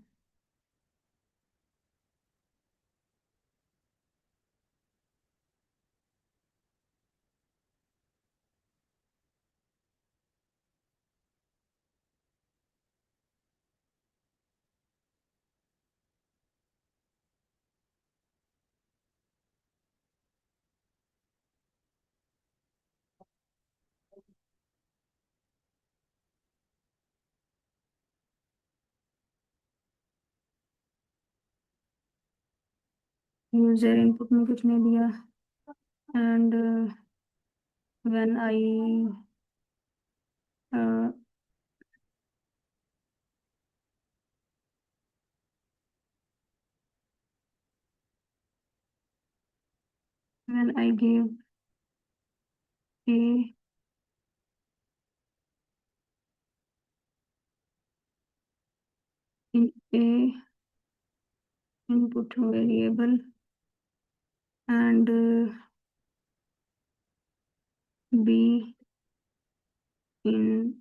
यूजर इनपुट में कुछ नहीं दिया, and when I when I give a in A input variable and b in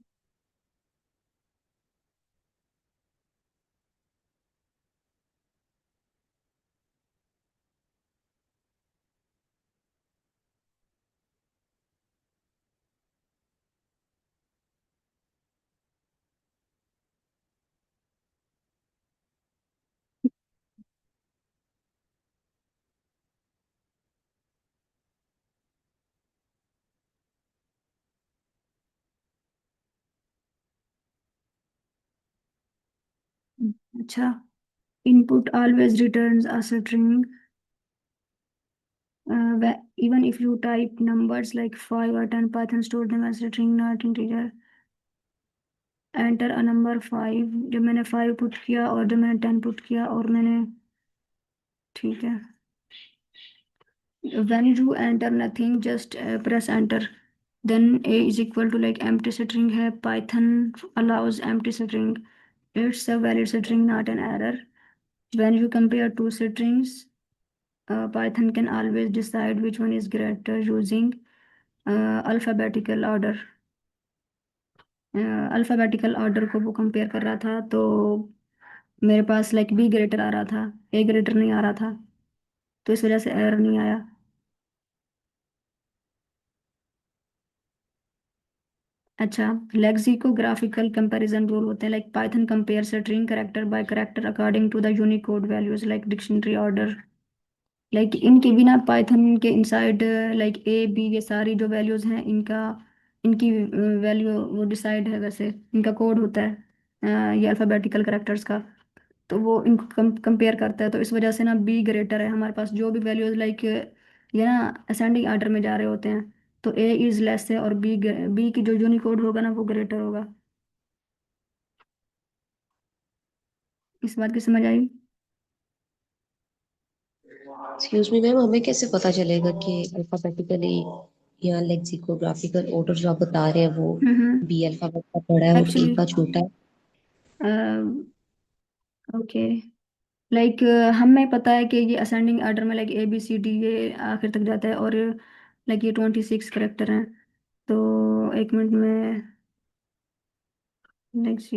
अच्छा, input always returns a string even if you type numbers like 5 or 10, Python store them as string not integer। enter a number 5, जब मैंने 5 put किया और जब मैंने 10 put किया और मैंने, ठीक है, when you enter nothing just press enter, then a is equal to like empty string है, Python allows empty string, it's a valid string not an error। when you compare two strings, Python can always decide which one is greater using alphabetical order। Alphabetical order को वो compare कर रहा था, तो मेरे पास like be greater आ रहा था, ए greater नहीं आ रहा था, तो इस वजह से एरर नहीं आया। अच्छा, लेक्सिकोग्राफिकल कंपैरिजन रूल होते हैं, like Python compare string character by character according to the Unicode values like dictionary order. Like इनके बिना पाइथन के इनसाइड लाइक ए बी ये सारी जो वैल्यूज हैं इनका, इनकी वैल्यू वो डिसाइड है, वैसे इनका कोड होता है ये अल्फ़ाबेटिकल करेक्टर्स का, तो वो इनको कंपेयर करता है, तो इस वजह से ना बी ग्रेटर है हमारे पास, जो भी वैल्यूज लाइक ये ना असेंडिंग आर्डर में जा रहे होते हैं, तो ए इज लेस है और बी की जो यूनिकोड होगा ना वो ग्रेटर होगा। इस बात की समझ आई? एक्सक्यूज मी मैम, हमें कैसे पता चलेगा कि अल्फाबेटिकली या लेक्सिकोग्राफिकल ऑर्डर जो आप बता रहे हैं वो हम्म। बी अल्फाबेट का बड़ा है और ए एक्चुअली का छोटा है? ओके, लाइक हमें पता है कि ये असेंडिंग आर्डर में like A B C D ये आखिर तक जाता है, और लाइक ये 26 करेक्टर हैं, तो एक मिनट में नेक्स्ट,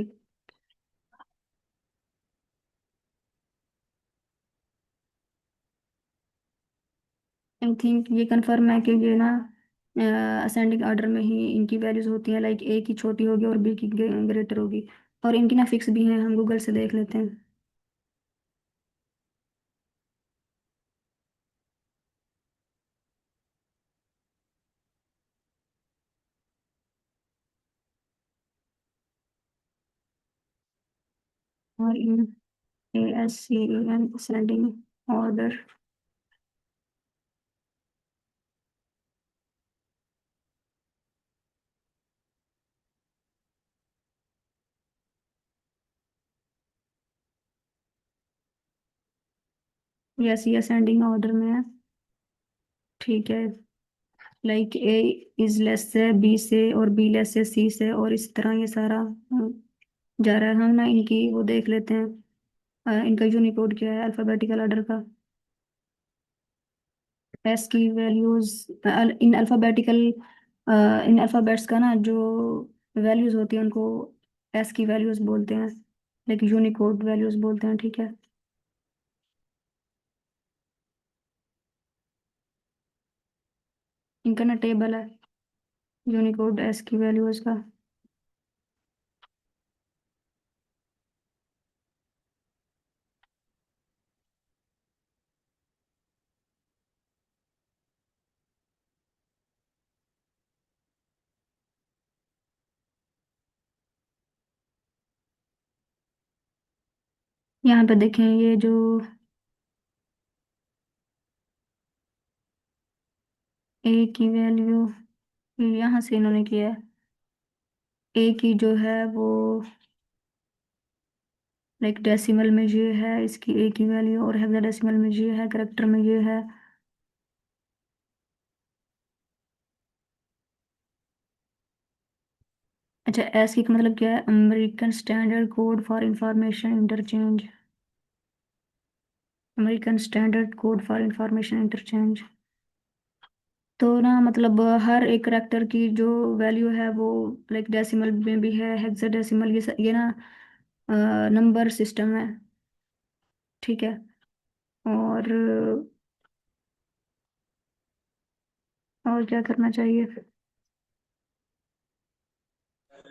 आई थिंक ये कंफर्म है कि ये ना असेंडिंग ऑर्डर में ही इनकी वैल्यूज होती हैं, लाइक ए की छोटी होगी और बी की ग्रेटर होगी, और इनकी ना फिक्स भी हैं, हम गूगल से देख लेते हैं। और in A S C in ascending order, yes ये असेंडिंग ऑर्डर में है, ठीक है। लाइक ए इज लेस से बी से, और बी लेस से सी से, और इस तरह ये सारा जा रहा है। हम ना इनकी वो देख लेते हैं, इनका यूनिकोड क्या है अल्फाबेटिकल ऑर्डर का। एस की values in alphabetical, in alphabets का ना जो वैल्यूज होती हैं उनको एस की वैल्यूज बोलते हैं, लाइक यूनिकोड वैल्यूज बोलते हैं, ठीक है। इनका ना टेबल है यूनिकोड एस की वैल्यूज का। यहाँ पे देखें ये जो ए की वैल्यू, यहाँ से इन्होंने किया है। ए की जो है वो लाइक डेसिमल में ये है इसकी ए की वैल्यू, और हेक्साडेसिमल में ये है, करेक्टर में ये है। अच्छा, एस की का मतलब क्या है? American standard code for information interchange, American standard code for information interchange. तो ना मतलब हर एक करेक्टर की जो वैल्यू है वो लाइक डेसिमल में भी है, हेक्साडेसिमल, ये ना नंबर सिस्टम है, ठीक है। और क्या करना चाहिए?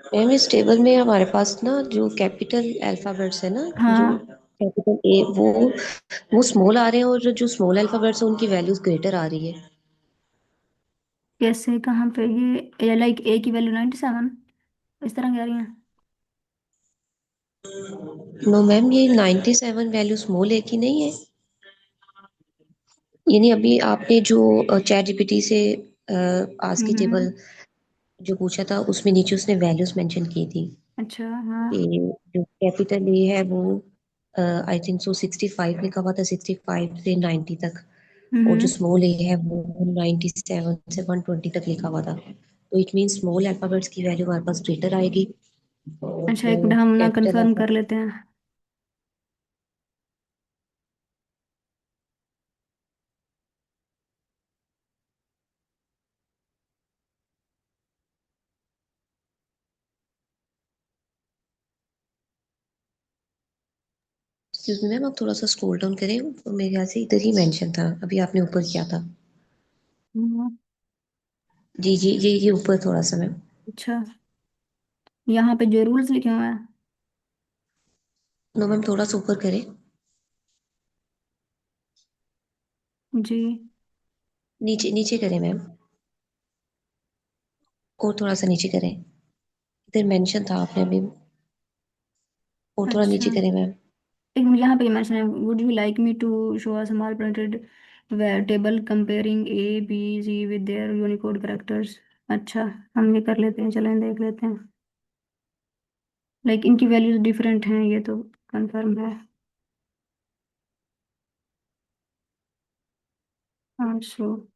मैम इस टेबल में हमारे पास ना जो कैपिटल अल्फाबेट्स है ना, जो हाँ, कैपिटल ए, वो स्मॉल आ रहे हैं, और जो स्मॉल अल्फाबेट्स है उनकी वैल्यूज ग्रेटर आ रही है। कैसे, कहाँ पे ये लाइक ए की वैल्यू 97 इस तरह कह रही हैं? नो मैम, ये 97 वैल्यू स्मॉल ए की नहीं है। यानी अभी आपने जो चैट जीपीटी से आज की हम्म। टेबल जो पूछा था, उसमें नीचे उसने वैल्यूज मेंशन की थी अच्छा, हाँ। कि जो कैपिटल ए है वो आई थिंक सो 65 लिखा हुआ था, 65 से 90 तक। और जो हम्म। स्मॉल ए है वो 97 से 120 तक लिखा हुआ था। तो इट मीन स्मॉल अल्फाबेट्स की वैल्यू हमारे पास ग्रेटर आएगी, और अच्छा, एक मिनट हम ना कैपिटल कंफर्म कर अल्फाबेट। लेते हैं। एक्सक्यूज मी मैम, आप थोड़ा सा स्क्रॉल डाउन करें, तो मेरे ख्याल से इधर ही मेंशन था, अभी आपने ऊपर किया था। हम्म। जी जी ये ऊपर थोड़ा सा मैम। अच्छा, यहाँ पे जो रूल्स लिखे हुए हैं। नो मैम, थोड़ा सा ऊपर करें। जी। नीचे नीचे करें मैम, और थोड़ा सा नीचे करें। इधर मेंशन था आपने अभी, और थोड़ा नीचे अच्छा, करें मैम। एक मिनट, यहाँ पे मेंशन है, would you like me to show a small printed table comparing A B C with their Unicode characters. अच्छा, हम ये कर लेते हैं, चलें देख लेते हैं। लाइक इनकी वैल्यूज डिफरेंट हैं, ये तो कंफर्म है। हाँ, शो।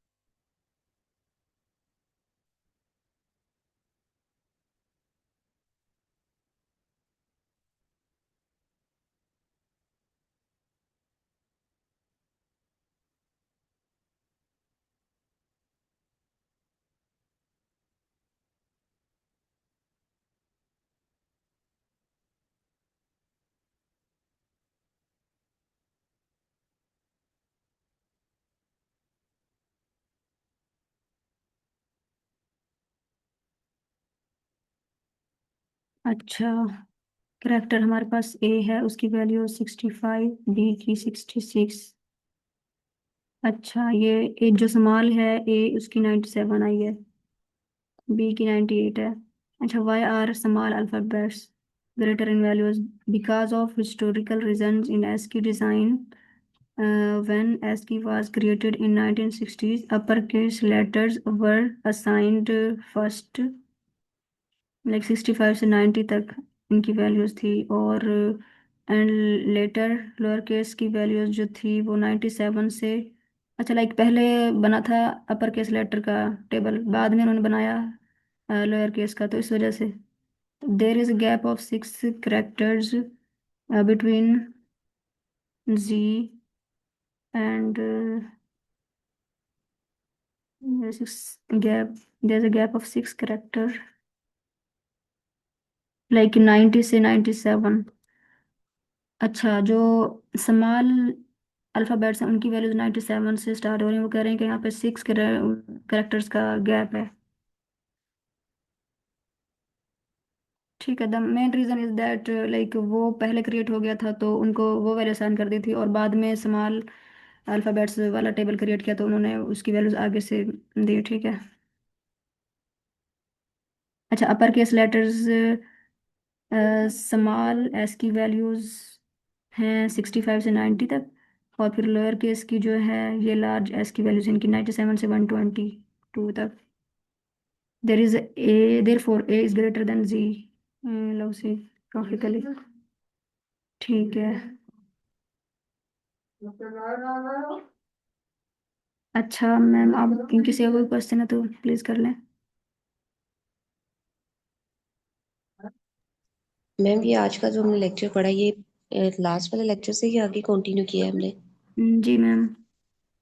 अच्छा, करेक्टर हमारे पास ए है, उसकी वैल्यू 65, बी की 66। अच्छा, ये ए जो स्मॉल है, ए उसकी 97 आई है, बी की 98 है। अच्छा, why are small alphabets greater in values because of historical reasons in ASCII design. when ASCII was created in 1960s, uppercase letters were assigned first, like 65 से 90 तक इनकी वैल्यूज थी, और एंड लेटर लोअर केस की values जो थी वो 97 से। अच्छा, लाइक पहले बना था अपर केस लेटर का टेबल, बाद में उन्होंने बनाया लोअर केस का, तो इस वजह से there is gap of 6 characters between ji and six gap, there's a gap of 6 character, like 90 से 97। अच्छा, जो स्मॉल अल्फाबेट्स हैं उनकी वैल्यूज 97 से स्टार्ट हो रही हैं, वो कह रहे हैं कि यहाँ पे 6 करेक्टर्स का गैप है। ठीक है, the main reason is that like वो पहले क्रिएट हो गया था तो उनको वो वैल्यू असाइन कर दी थी, और बाद में स्मॉल अल्फाबेट्स वाला टेबल क्रिएट किया तो उन्होंने उसकी वैल्यूज आगे से दी। ठीक है। अच्छा, upper case letters small S की वैल्यूज हैं 65 से 90 तक, और फिर लोअर केस की जो है ये लार्ज एस की वैल्यूज इनकी 97 से 122 तक। There is a therefore A is greater than G, lexicographically. ठीक है। अच्छा मैम, आप किसी का कोई क्वेश्चन है तो प्लीज कर लें। मैम ये आज का जो हमने लेक्चर पढ़ा ये लास्ट वाले लेक्चर से ही आगे कंटिन्यू किया है हमने? जी मैम,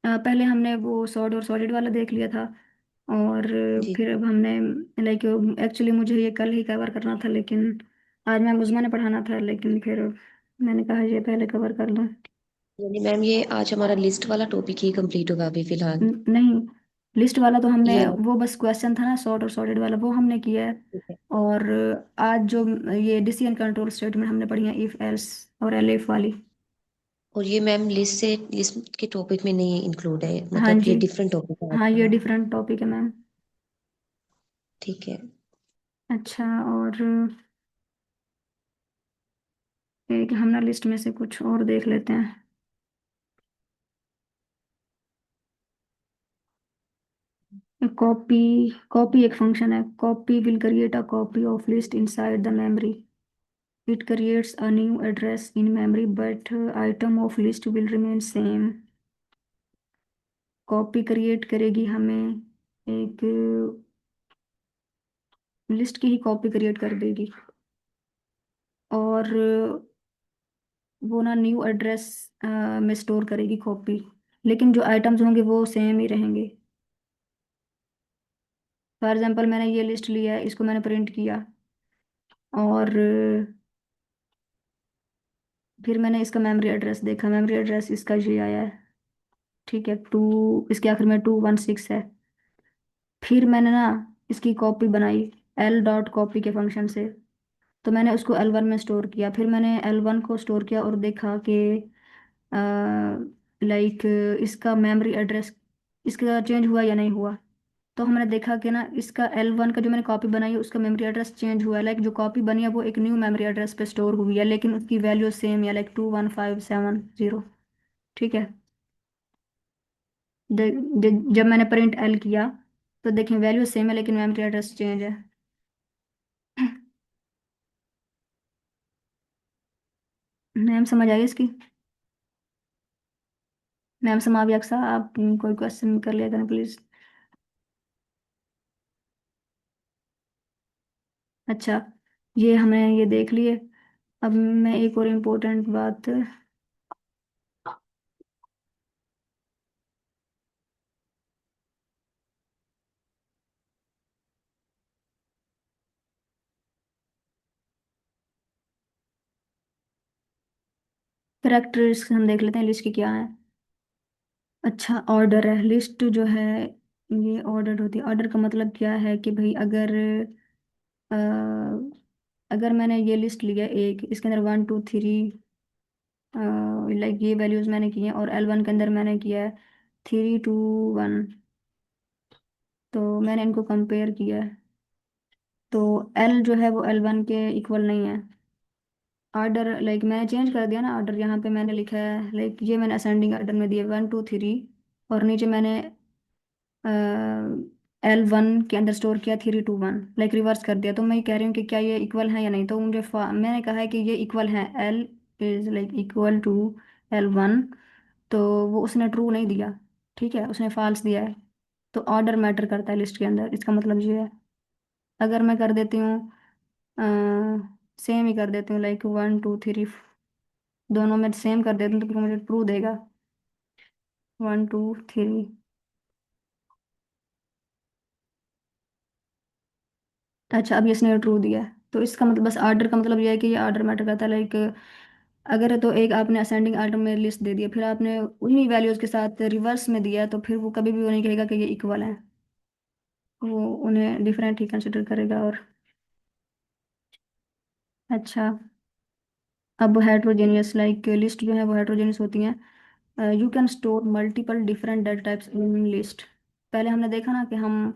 पहले हमने वो सॉर्ट और सॉलिड वाला देख लिया था, और जी। फिर अब हमने लाइक एक्चुअली मुझे ये कल ही कवर करना था, लेकिन आज मैम उस्मा ने पढ़ाना था, लेकिन फिर मैंने कहा ये पहले कवर कर लूँ। यानी मैम ये आज हमारा लिस्ट वाला टॉपिक ही कंप्लीट होगा अभी फिलहाल? नहीं, लिस्ट वाला तो हमने, ये वो बस क्वेश्चन था ना सॉर्ट और सॉलिड वाला, वो हमने किया है। ठीक है। और आज जो ये डिसीजन कंट्रोल स्टेटमेंट हमने पढ़ी है, इफ एल्स और एलिफ वाली। और ये मैम लिस्ट के टॉपिक में नहीं इंक्लूड है, हाँ मतलब जी, ये डिफरेंट टॉपिक है हाँ ये आपका? डिफरेंट टॉपिक है मैम। ठीक है। अच्छा, और एक हम ना लिस्ट में से कुछ और देख लेते हैं। कॉपी, कॉपी एक फंक्शन है। Copy will create a copy of list inside the memory. It creates a new address in memory but item of list will remain same. Copy create करेगी हमें एक लिस्ट की ही कॉपी क्रिएट कर देगी, और वो ना न्यू एड्रेस में स्टोर करेगी कॉपी, लेकिन जो आइटम्स होंगे वो सेम ही रहेंगे। फॉर एग्जांपल, मैंने ये लिस्ट लिया है, इसको मैंने प्रिंट किया, और फिर मैंने इसका मेमोरी एड्रेस देखा, मेमोरी एड्रेस इसका ये आया है। ठीक है, टू, इसके आखिर में 216 है। फिर मैंने ना इसकी कॉपी बनाई एल डॉट कॉपी के फंक्शन से, तो मैंने उसको L1 में स्टोर किया। फिर मैंने L1 को स्टोर किया और देखा कि लाइक इसका मेमोरी एड्रेस इसका चेंज हुआ या नहीं हुआ। तो हमने देखा कि ना इसका L1 का जो मैंने कॉपी बनाई है उसका मेमोरी एड्रेस चेंज हुआ है, लाइक जो कॉपी बनी है वो एक न्यू मेमोरी एड्रेस पे स्टोर हुई है, लेकिन उसकी वैल्यू सेम है, लाइक 21570। ठीक है। जब मैंने प्रिंट एल किया तो देखें वैल्यू सेम है, लेकिन मेमोरी एड्रेस चेंज है। मैम समझ आई इसकी? मैम समावी अक्सा, आप कोई क्वेश्चन कर लिया करें प्लीज। अच्छा, ये हमने ये देख लिए। अब मैं एक और इम्पोर्टेंट बात, करेक्टर्स हम देख लेते हैं लिस्ट की क्या है। अच्छा, ऑर्डर है, लिस्ट जो है ये ऑर्डर होती है। ऑर्डर का मतलब क्या है कि भाई अगर अगर मैंने ये लिस्ट लिया एक, इसके अंदर 1 2 3, लाइक ये वैल्यूज मैंने की हैं, और L1 के अंदर मैंने किया है 3 2 1, तो मैंने इनको कंपेयर किया है, तो L जो है वो L1 के इक्वल नहीं है। ऑर्डर लाइक मैंने चेंज कर दिया ना ऑर्डर, यहाँ पे मैंने लिखा है लाइक ये मैंने असेंडिंग ऑर्डर में दिया 1 2 3, और नीचे मैंने L1 के अंदर स्टोर किया 3 2 1, लाइक रिवर्स कर दिया। तो मैं ये कह रही हूँ कि क्या ये इक्वल है या नहीं, तो मुझे मैंने कहा है कि ये इक्वल है, L is like equal to L1, तो वो उसने ट्रू नहीं दिया, ठीक है, उसने फॉल्स दिया है। तो ऑर्डर मैटर करता है लिस्ट के अंदर, इसका मतलब ये है। अगर मैं कर देती हूँ सेम ही कर देती हूँ, लाइक 1 2 3, दोनों में सेम कर देती हूँ, तो फिर मुझे ट्रू देगा 1 2 3। अच्छा, अब इसने ट्रू दिया है, तो इसका मतलब बस ऑर्डर का मतलब ये है कि ये ऑर्डर मैटर करता है, लाइक अगर तो एक आपने असेंडिंग ऑर्डर में लिस्ट दे दिया, फिर आपने उन्हीं वैल्यूज के साथ रिवर्स में दिया, तो फिर वो कभी भी वो नहीं कहेगा कि ये इक्वल है, वो उन्हें डिफरेंट ही कंसिडर करेगा। और अच्छा, अब हेट्रोजेनियस, लाइक लिस्ट जो है वो हेट्रोजेनियस होती हैं। You can store multiple different data types in list. पहले हमने देखा ना कि हम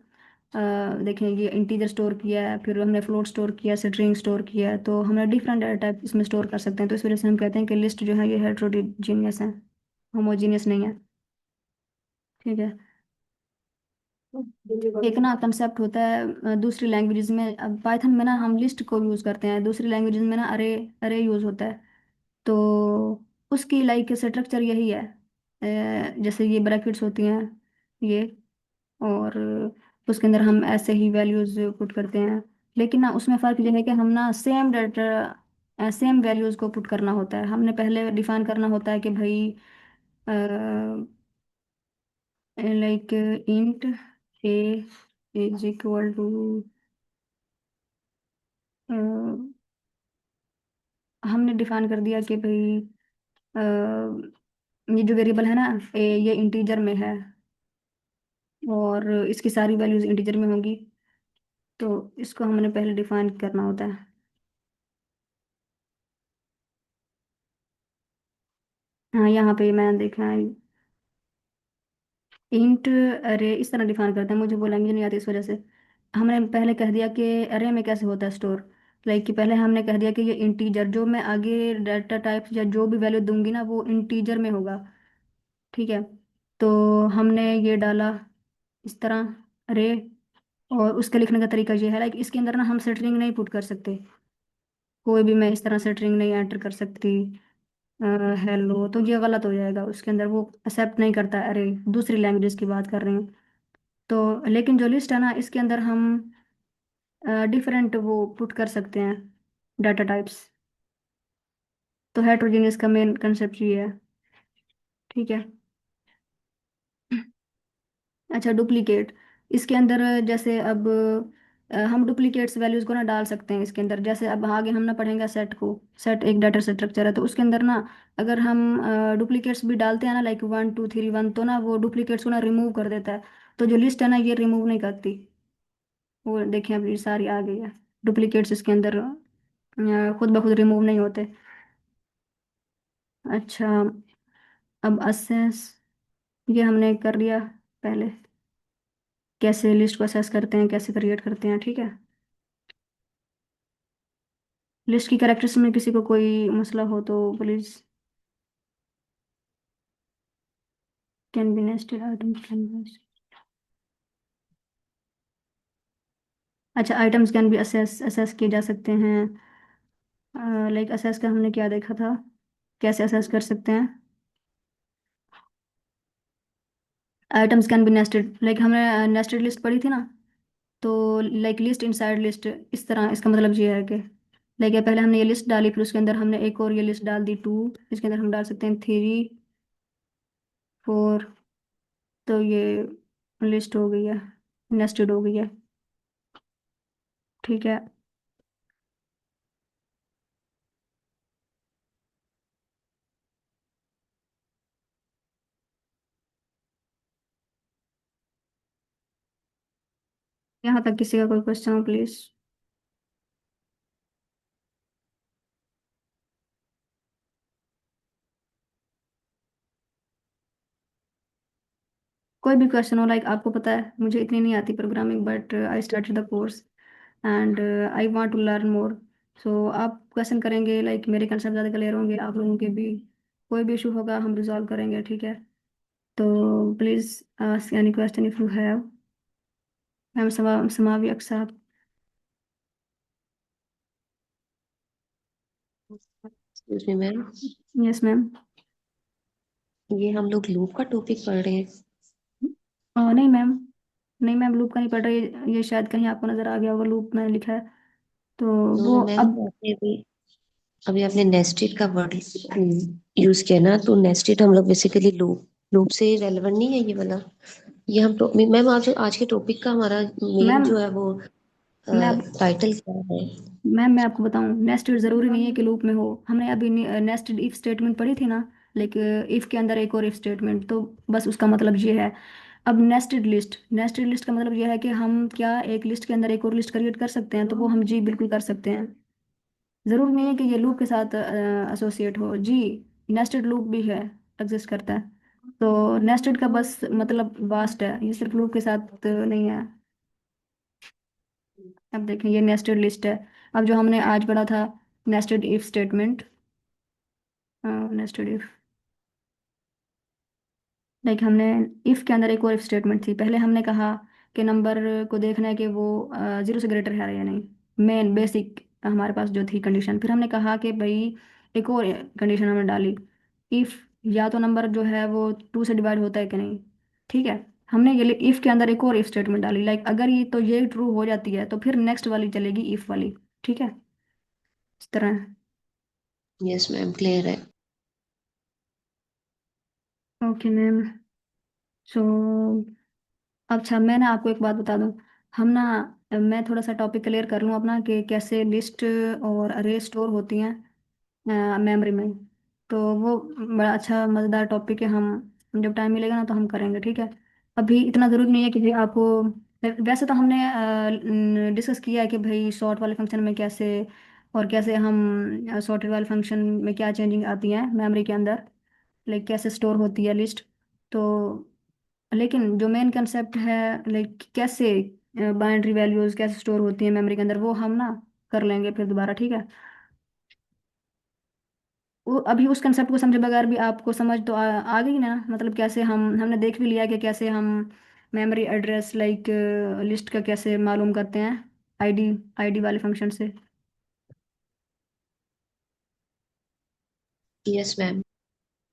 देखें, ये इंटीजर स्टोर किया है, फिर हमने फ्लोट स्टोर किया, स्ट्रिंग स्टोर किया है, तो हमने डिफरेंट डेटा टाइप इसमें स्टोर कर सकते हैं, तो इस वजह से हम कहते हैं कि लिस्ट जो है ये हेट्रोजीनियस है, होमोजीनियस नहीं है। ठीक है। एक ना कंसेप्ट होता है दूसरी लैंग्वेजेस में, अब पाइथन में ना हम लिस्ट को यूज करते हैं, दूसरी लैंग्वेजेस में ना अरे अरे यूज होता है, तो उसकी लाइक स्ट्रक्चर यही है। जैसे ये ब्रैकेट्स होती हैं ये, और उसके अंदर हम ऐसे ही वैल्यूज पुट करते हैं, लेकिन ना उसमें फ़र्क ये है कि हम ना सेम डाटा सेम वैल्यूज को पुट करना होता है। हमने पहले डिफाइन करना होता है कि भाई like int A is equal to, हमने डिफाइन कर दिया कि भाई ये जो वेरिएबल है ना ये इंटीजर में है, और इसकी सारी वैल्यूज इंटीजर में होंगी, तो इसको हमने पहले डिफाइन करना होता है। हाँ, यहाँ पे मैंने देखा है इंट अरे इस तरह डिफाइन करते हैं, मुझे वो लैंग्वेज नहीं आती, इस वजह से हमने पहले कह दिया कि अरे में कैसे होता है स्टोर, लाइक कि पहले हमने कह दिया कि ये इंटीजर, जो मैं आगे डाटा टाइप या जो भी वैल्यू दूंगी ना वो इंटीजर में होगा, ठीक है। तो हमने ये डाला इस तरह अरे, और उसके लिखने का तरीका ये है, लाइक इसके अंदर ना हम स्ट्रिंग नहीं पुट कर सकते, कोई भी मैं इस तरह स्ट्रिंग नहीं एंटर कर सकती हेलो, तो ये गलत हो जाएगा, उसके अंदर वो एक्सेप्ट नहीं करता। अरे दूसरी लैंग्वेज की बात कर रही हूँ, तो लेकिन जो लिस्ट है ना इसके अंदर हम डिफरेंट वो पुट कर सकते हैं डाटा टाइप्स, तो हेट्रोजीनियस का मेन कंसेप्ट ये है। ठीक है। अच्छा, डुप्लीकेट, इसके अंदर जैसे अब हम डुप्लीकेट्स वैल्यूज को ना डाल सकते हैं इसके अंदर, जैसे अब आगे हम ना पढ़ेंगे सेट को, सेट एक डाटा स्ट्रक्चर है, तो उसके अंदर ना अगर हम डुप्लीकेट्स भी डालते हैं ना, लाइक 1 2 3 1, तो ना वो डुप्लीकेट्स को ना रिमूव कर देता है, तो जो लिस्ट है ना ये रिमूव नहीं करती, वो देखें अभी सारी आ गई है, डुप्लीकेट्स इसके अंदर खुद ब खुद रिमूव नहीं होते। अच्छा, अब असेस, ये हमने कर लिया पहले, कैसे लिस्ट को असेस करते हैं, कैसे क्रिएट करते हैं, ठीक है। लिस्ट की कैरेक्टर्स में किसी को कोई मसला हो तो please, can be nested items can be, अच्छा items can be access access किए जा सकते हैं, लाइक असेस का हमने क्या देखा था, कैसे असेस कर सकते हैं। Items can be nested, like हमने नेस्टेड लिस्ट पढ़ी थी ना, तो लाइक लिस्ट इनसाइड लिस्ट, इस तरह इसका मतलब ये है कि लाइक पहले हमने ये लिस्ट डाली, फिर उसके अंदर हमने एक और ये लिस्ट डाल दी 2, इसके अंदर हम डाल सकते हैं 3 4, तो ये लिस्ट हो गई है, नेस्टेड हो गई है। ठीक है। यहाँ तक किसी का कोई क्वेश्चन हो प्लीज। कोई भी क्वेश्चन हो, लाइक आपको पता है मुझे इतनी नहीं आती programming, but I started the course and I want to learn more. So आप क्वेश्चन करेंगे, लाइक मेरे कंसेप्ट ज़्यादा क्लियर होंगे, आप लोगों के भी। कोई भी इशू होगा हम रिजॉल्व करेंगे, ठीक है। तो please ask any question if you have. Ma'am समावी अक्सर। Excuse me ma'am, yes ma'am. ये हम लोग लूप का टॉपिक पढ़ रहे हैं। नहीं मैम, नहीं मैम, लूप का नहीं पढ़ रही। ये शायद कहीं आपको नज़र आ गया होगा, लूप मैंने लिखा है। तो नो वो नो मैम, अब आपने अभी अभी आपने नेस्टेड का वर्ड यूज किया ना, तो नेस्टेड हम लोग बेसिकली लूप लूप से रेलेवेंट नहीं है ये वाला। ये हम तो मैम आज के टॉपिक का हमारा मेन मैम, जो है वो मैं टाइटल क्या है? मैम मैं आपको बताऊं, नेस्टेड जरूरी नहीं है कि लूप में हो। हमने अभी नेस्टेड इफ स्टेटमेंट पढ़ी थी ना, लेकिन इफ के अंदर एक और इफ स्टेटमेंट, तो बस उसका मतलब ये है। अब नेस्टेड लिस्ट का मतलब ये है कि हम क्या एक लिस्ट के अंदर एक और लिस्ट क्रिएट कर सकते हैं, तो वो हम जी बिल्कुल कर सकते हैं। जरूरी नहीं है कि ये लूप के साथ एसोसिएट हो जी। नेस्टेड लूप भी है, एग्जिस्ट करता है। तो नेस्टेड का बस मतलब वास्ट है, ये सिर्फ लूप के साथ नहीं है। अब देखें, ये नेस्टेड लिस्ट है। अब जो हमने आज पढ़ा था, nested if statement, nested if, like हमने इफ के अंदर एक और इफ स्टेटमेंट थी। पहले हमने कहा कि नंबर को देखना है कि वो 0 से ग्रेटर है या नहीं। मेन बेसिक हमारे पास जो थी कंडीशन, फिर हमने कहा कि भाई एक और कंडीशन हमने डाली, इफ या तो नंबर जो है वो 2 से डिवाइड होता है कि नहीं। ठीक है, हमने ये इफ के अंदर एक और इफ स्टेटमेंट डाली, लाइक अगर ये तो ये ट्रू हो जाती है तो फिर नेक्स्ट वाली चलेगी इफ वाली। ठीक है, इस तरह। यस मैम, क्लियर है। Okay ma'am. सो अच्छा, मैं ना आपको एक बात बता दूं। हम ना मैं थोड़ा सा टॉपिक क्लियर कर लूँ अपना, कि कैसे लिस्ट और अरे स्टोर होती हैं मेमोरी में। तो वो बड़ा अच्छा मज़ेदार टॉपिक है। हम जब टाइम मिलेगा ना तो हम करेंगे, ठीक है। अभी इतना ज़रूरी नहीं है कि भाई आपको, वैसे तो हमने डिस्कस किया है कि भाई सॉर्ट वाले फंक्शन में कैसे, और कैसे हम सॉर्टेड वाले फंक्शन में क्या चेंजिंग आती है मेमोरी के अंदर, लाइक कैसे स्टोर होती है लिस्ट। तो लेकिन जो मेन कंसेप्ट है, लाइक कैसे बाइनरी वैल्यूज कैसे स्टोर होती है मेमोरी के अंदर, वो हम ना कर लेंगे फिर दोबारा, ठीक है। वो अभी उस कंसेप्ट को समझे बगैर भी आपको समझ तो आ गई ना, मतलब कैसे हमने देख भी लिया कि कैसे हम मेमोरी एड्रेस लाइक लिस्ट का कैसे मालूम करते हैं, आईडी आईडी वाले फंक्शन से। Yes ma'am.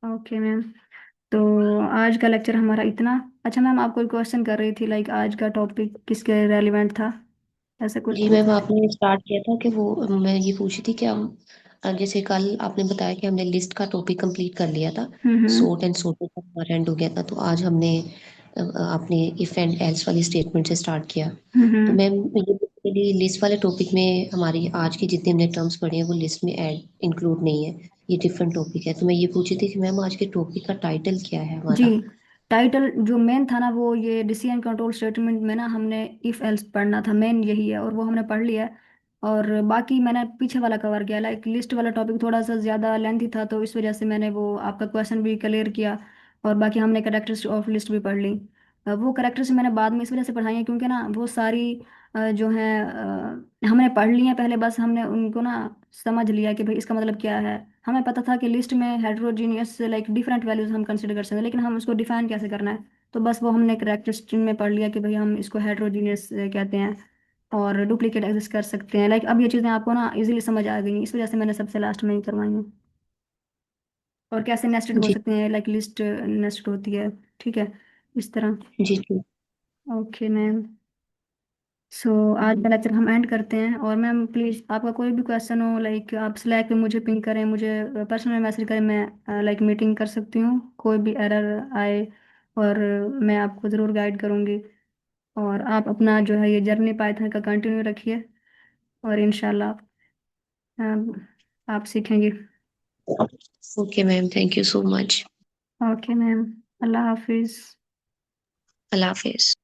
Okay ma'am. तो आज का लेक्चर हमारा इतना। अच्छा मैम, आप कोई क्वेश्चन कर रही थी, लाइक आज का टॉपिक किसके रेलिवेंट था, ऐसा कुछ? जी मैम, आपने स्टार्ट किया था कि वो मैं ये पूछी थी कि हम जैसे कल आपने बताया कि हमने लिस्ट का टॉपिक कंप्लीट कर लिया था, हम्म। सोर्ट एंड सॉर्टेड का हमारा एंड हो गया था, तो आज हमने आपने इफ एंड एल्स वाली स्टेटमेंट से स्टार्ट किया। तो हम्म। मैम ये बेसिकली लिस्ट वाले टॉपिक में हमारी आज की जितनी हमने टर्म्स पढ़ी हैं वो लिस्ट में ऐड इंक्लूड नहीं है, ये डिफरेंट टॉपिक है। तो मैं ये पूछी थी कि मैम आज के टॉपिक का टाइटल क्या है जी, हमारा? टाइटल जो मेन था ना, वो ये डिसीजन कंट्रोल स्टेटमेंट में ना हमने इफ एल्स पढ़ना था, मेन यही है, और वो हमने पढ़ लिया है। और बाकी मैंने पीछे वाला कवर किया, लाइक लिस्ट वाला टॉपिक थोड़ा सा ज़्यादा लेंथी था, तो इस वजह से मैंने वो आपका क्वेश्चन भी क्लियर किया। और बाकी हमने करेक्टर्स ऑफ लिस्ट भी पढ़ ली। वो करेक्टर्स मैंने बाद में इस वजह से पढ़ाई है, क्योंकि ना वो सारी जो है हमने पढ़ ली हैं पहले, बस हमने उनको ना समझ लिया कि भाई इसका मतलब क्या है। हमें पता था कि लिस्ट में हेटेरोजीनियस लाइक डिफरेंट वैल्यूज हम कंसिडर कर सकते हैं, लेकिन हम उसको डिफाइन कैसे करना है। तो बस वो हमने करेक्टरिस्टिक में पढ़ लिया कि भाई हम इसको हेटेरोजीनियस कहते हैं, और डुप्लीकेट एग्जिस्ट कर सकते हैं। लाइक अब ये चीज़ें आपको ना इजीली समझ आ गई, इस वजह से मैंने सबसे लास्ट में ही करवाई हैं। और कैसे नेस्टेड हो जी। सकते हैं, लाइक लिस्ट नेस्टेड होती है, ठीक है, इस तरह। जी जी। Okay ma'am. सो आज का लेक्चर हम एंड करते हैं। और मैम प्लीज़ आपका कोई भी क्वेश्चन हो, लाइक आप स्लैक पे मुझे पिंग करें, मुझे पर्सनल मैसेज करें, मैं लाइक मीटिंग कर सकती हूँ, कोई भी एरर आए, और मैं आपको ज़रूर गाइड करूँगी। और आप अपना जो है ये जर्नी पाइथन का कंटिन्यू रखिए, और इंशाल्लाह आप सीखेंगे। Okay ma'am, thank you so much. Okay ma'am, अल्लाह हाफिज़। अल्लाह हाफिज।